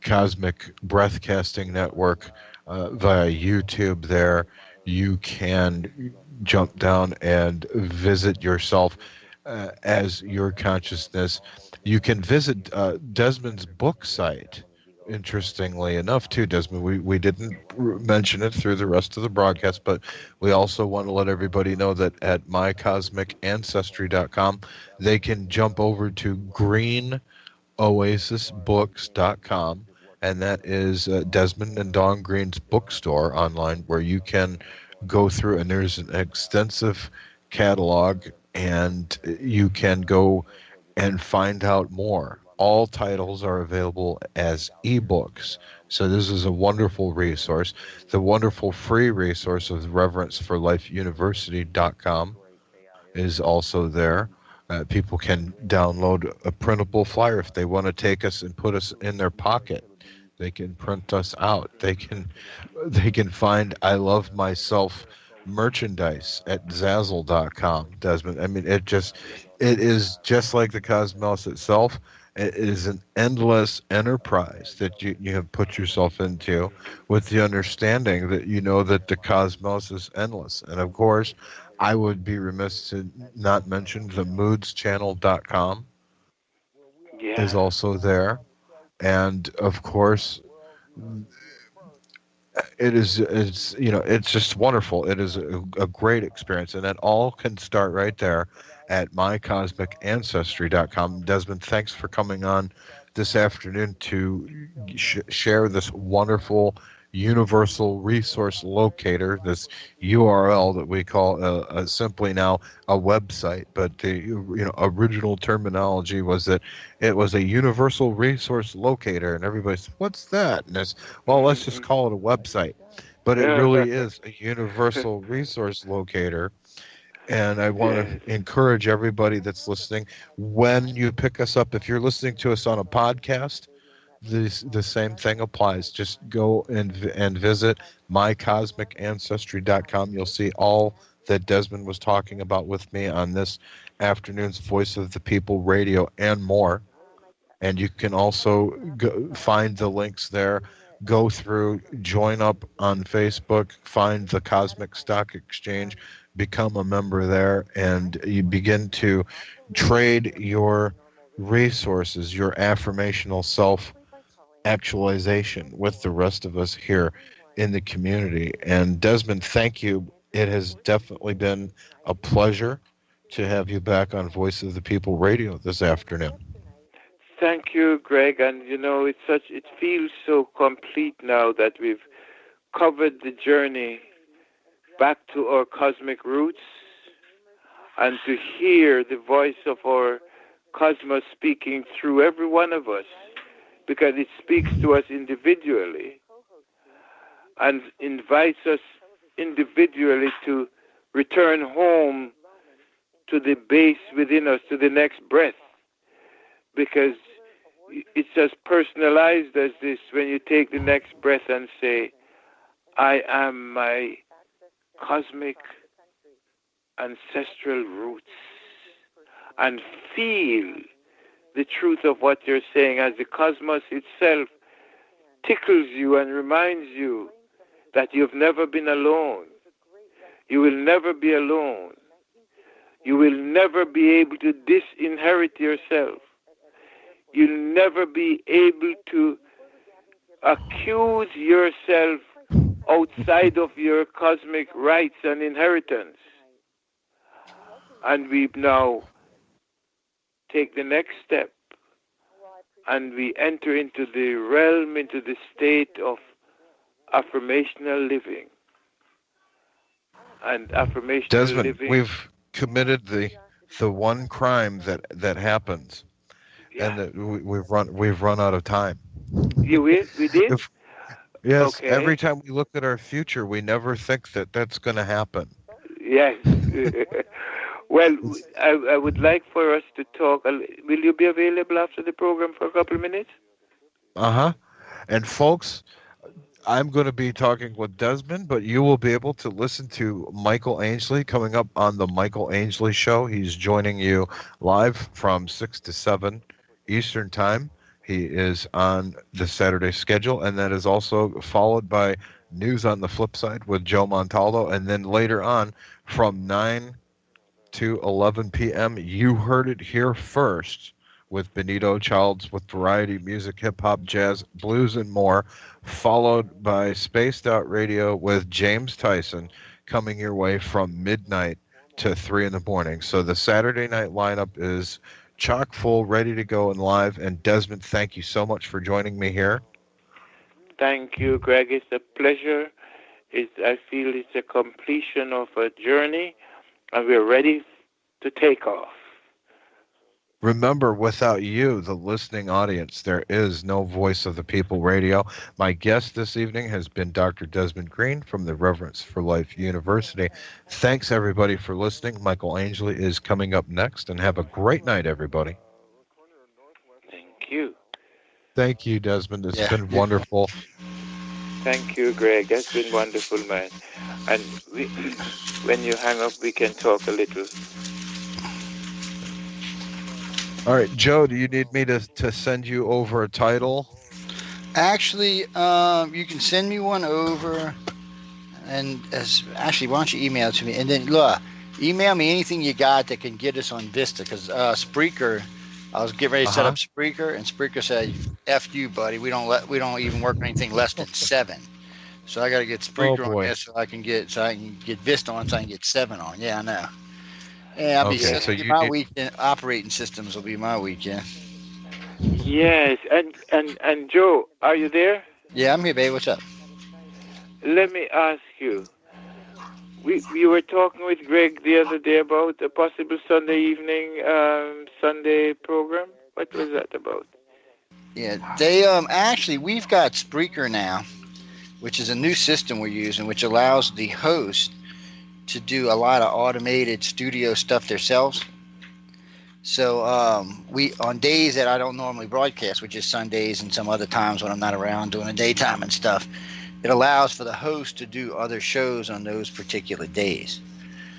Cosmic Breathcasting Network via YouTube there. You can jump down and visit yourself as your consciousness. You can visit Desmond's book site. Interestingly enough, too, Desmond, we didn't mention it through the rest of the broadcast, but we also want to let everybody know that at mycosmicancestry.com, they can jump over to greenoasisbooks.com, and that is Desmond and Dawn Green's bookstore online, where you can go through, and there's an extensive catalog, and you can go and find out more. All titles are available as ebooks. So this is a wonderful resource. The wonderful free resource of reverenceforlifeuniversity.com is also there. People can download a printable flyer if they want to take us and put us in their pocket. They can print us out. They can find I Love Myself merchandise at Zazzle.com, Desmond. I mean, it is just like the cosmos itself. It is an endless enterprise that you have put yourself into, with the understanding that you know that the cosmos is endless. And of course, I would be remiss to not mention the Moodschannel.com is Yeah. also there. And of course, it's just wonderful. It is a great experience, and that all can start right there at mycosmicancestry.com. Desmond, thanks for coming on this afternoon to share this wonderful universal resource locator, this URL that we call simply now a website, but the original terminology was that it was a universal resource locator, and everybody's, what's that? And it's, well, let's just call it a website. But it really is a universal resource locator. And I want Yes. to encourage everybody that's listening, when you pick us up, if you're listening to us on a podcast, the same thing applies. Just go and visit mycosmicancestry.com. You'll see all that Desmond was talking about with me on this afternoon's Voice of the People radio and more. And you can also find the links there. Go through, join up on Facebook, find the Cosmic Stock Exchange, become a member there, and you begin to trade your resources, your affirmational self actualization with the rest of us here in the community. And Desmond, thank you. It has definitely been a pleasure to have you back on Voice of the People Radio this afternoon. Thank you, Greg. And it feels so complete now that we've covered the journey back to our cosmic roots and to hear the voice of our cosmos speaking through every one of us, because it speaks to us individually and invites us individually to return home to the base within us, to the next breath, because it's as personalized as this when you take the next breath and say, I am my cosmic ancestral roots, and feel the truth of what you're saying as the cosmos itself tickles you and reminds you that you've never been alone. You will never be alone. You will never be able to disinherit yourself. You'll never be able to accuse yourself outside of your cosmic rights and inheritance. And we now take the next step and we enter into the realm, into the state of affirmational living. And affirmational Desmond, living. we've committed the one crime that happens, and that we've run out of time. We did? Yes. Okay. Every time we look at our future, we never think that that's going to happen. Yes. Well, I would like for us to talk. Will you be available after the program for a couple of minutes? And folks, I'm going to be talking with Desmond, but you will be able to listen to Michael Ainsley coming up on the Michael Ainsley Show. He's joining you live from 6 to 7 Eastern Time. He is on the Saturday schedule, and that is also followed by News on the Flip Side with Joe Montaldo. And then later on, from 9 to 11 p.m., you heard it here first with Benito Childs with variety music, hip-hop, jazz, blues, and more, followed by Spaced Out Radio with James Tyson coming your way from midnight to 3 in the morning. So the Saturday night lineup is chock full, ready to go and live. And Desmond, thank you so much for joining me here. Thank you, Greg. It's a pleasure. I feel it's a completion of a journey, and we're ready to take off. Remember, without you, the listening audience, there is no Voice of the People Radio. My guest this evening has been Dr. Desmond Green from the Reverence for Life University. Thanks, everybody, for listening. Michael Ainsley is coming up next, and have a great night, everybody. Thank you. Thank you, Desmond. It's been wonderful. Thank you, Greg. That's been wonderful, man. And when you hang up, we can talk a little. All right, Joe, do you need me to send you over a title? Actually, you can send me one over, and why don't you email it to me? And then email me anything you got that can get us on Vista, because Spreaker, I was getting ready to set up Spreaker, and Spreaker said, "F you, buddy. We don't even work on anything less than 7." So I got to get Spreaker on there so I can get Vista on, so I can get 7 on. Yeah, I know. Yeah, my weekend operating systems will be my weekend. Yes, and Joe, are you there? Yeah, I'm here, babe. What's up? Let me ask you. We were talking with Greg the other day about a possible Sunday evening Sunday program. What was that about? Yeah, they actually, we've got Spreaker now, which is a new system we're using, which allows the host to do a lot of automated studio stuff themselves. So we, on days that I don't normally broadcast, which is Sundays and some other times when I'm not around doing the daytime and stuff, it allows for the host to do other shows on those particular days.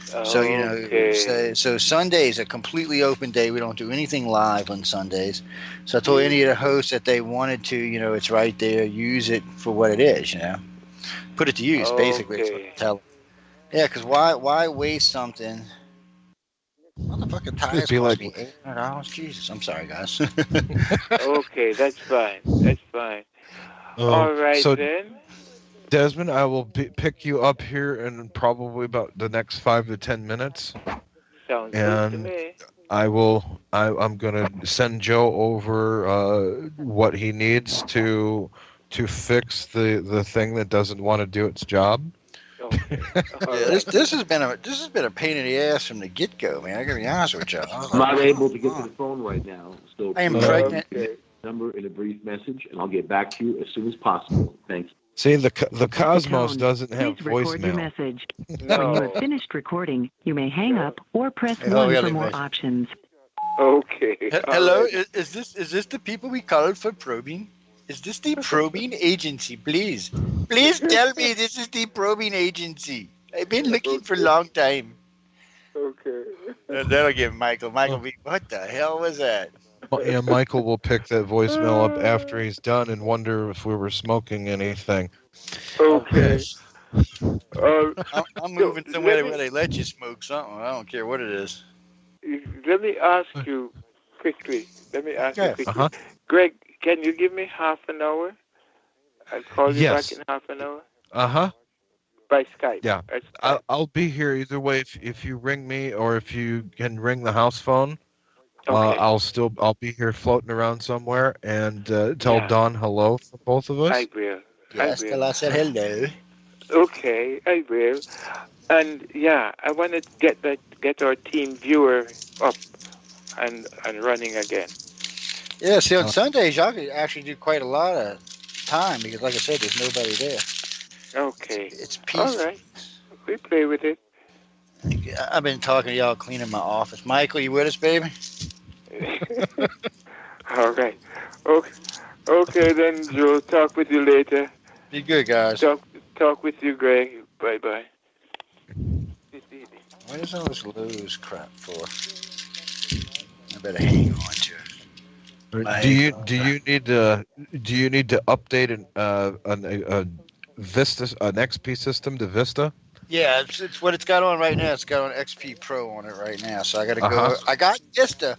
So so Sunday is a completely open day. We don't do anything live on Sundays. So I told any of the hosts that they wanted to, it's right there. Use it for what it is. Put it to use. Basically, that's what I tell them. Yeah, because why waste something? Motherfucking tires cost me $800. Jesus, I'm sorry, guys. Okay, that's fine. That's fine. All right, then. Desmond, I will pick you up here in probably about the next 5 to 10 minutes. Sounds good to me. I'm gonna send Joe over what he needs to fix the thing that doesn't want to do its job. Okay. All Yeah, right. this has been a pain in the ass from the get go, man. I gotta be honest with you. I was I'm like, not able to get to the phone right now, so I am please pregnant. leave your number in a brief message, and I'll get back to you as soon as possible. Thank you. See, the At the Cosmos tone, doesn't have please record your voicemail. message. When you have No. finished recording, you may hang up or press Oh, we 1 gotta for leave more message. options. Okay. All Hello, right. is this the people we called for probing? Is this the probing agency? Please tell me this is the probing agency. I've been looking for a long time. Okay. That'll give Michael. Michael, Oh. what the hell was that? Yeah, Michael will pick that voicemail up after he's done and wonder if we were smoking anything. Okay. I'm So moving somewhere where they let you smoke something. I don't care what it is. let me ask you quickly. Let me ask you Yeah. quickly. Uh-huh. Greg, can you give me half an hour? I'll call you back Yes. in half an hour Uh-huh. by Skype. Yeah. At Skype. I'll be here either way if you ring me or if you can ring the house phone. Okay. I'll be here floating around somewhere and tell Yeah. Don hello from both of us. I will. Yes, I till will. I said hello. Okay, I will. And yeah, I want to get our team viewer up and running again. Yeah, see, on Sundays, y'all could actually do quite a lot of time because, like I said, there's nobody there. Okay. It's All peaceful. right. We play with it. I've been talking to y'all cleaning my office. Michael, you with us, baby? All right. Okay. Okay then, Joe. Talk with you later. Be good, guys. Talk with you, Greg. Bye bye. What is all this Lowe's crap for? I better hang on to it. Do you need to update a Vista, an XP system to Vista? Yeah, it's what it's got on right now. It's got on XP Pro on it right now. So I got to go. Uh-huh. I got Vista,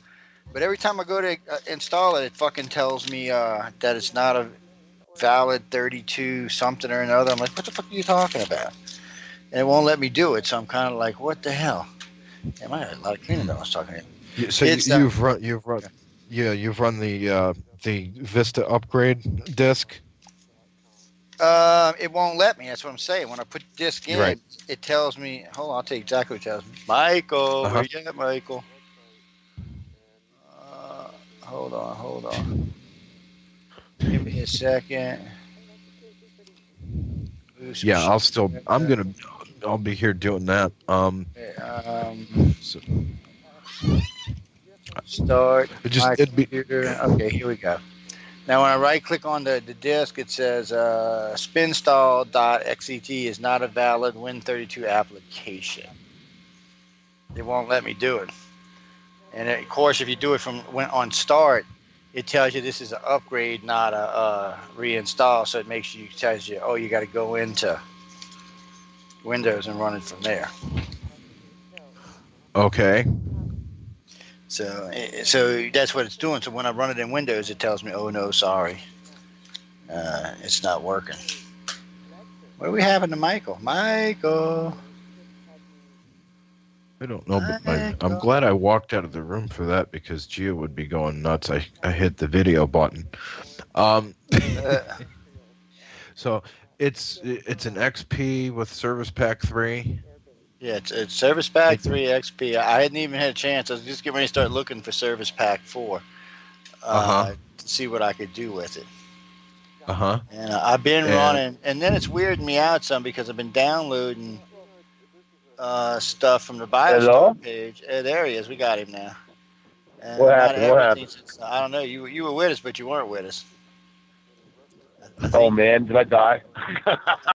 but every time I go to install it, it fucking tells me that it's not a valid 32 something or another. I'm like, what the fuck are you talking about? And it won't let me do it. So I'm kind of like, what the hell? Damn, I had a lot of cleaning that I was talking to. So you've run the Vista upgrade disk. It won't let me. That's what I'm saying. When I put the disc in, Right. it tells me. Hold on, I'll tell you exactly what it tells me. Michael, Uh-huh. where you at, Michael? Hold on. Give me a second. Yeah, I'll be here doing that. So Start. it'd be Computer. Okay, here we go. Now, when I right-click on the disk, it says spinstall.xet is not a valid Win32 application. It won't let me do it. And of course, if you do it from on start, it tells you this is an upgrade, not a reinstall. So it tells you, oh, you got to go into Windows and run it from there. okay. So that's what it's doing. So when I run it in Windows, it tells me, oh no, sorry, it's not working. What are we having to Michael? Michael. I don't know, but I'm glad I walked out of the room for that because Gia would be going nuts. I hit the video button. So it's an XP with Service Pack 3. Yeah, it's Service Pack 3 XP. I hadn't even had a chance. I was just getting ready to start looking for Service Pack 4 to see what I could do with it. Uh-huh. And I've been running, and then it's weirding me out some because I've been downloading stuff from the BioStore page. There he is. We got him now. What happened? I don't know. You were with us, but you weren't with us. Oh man, did I die?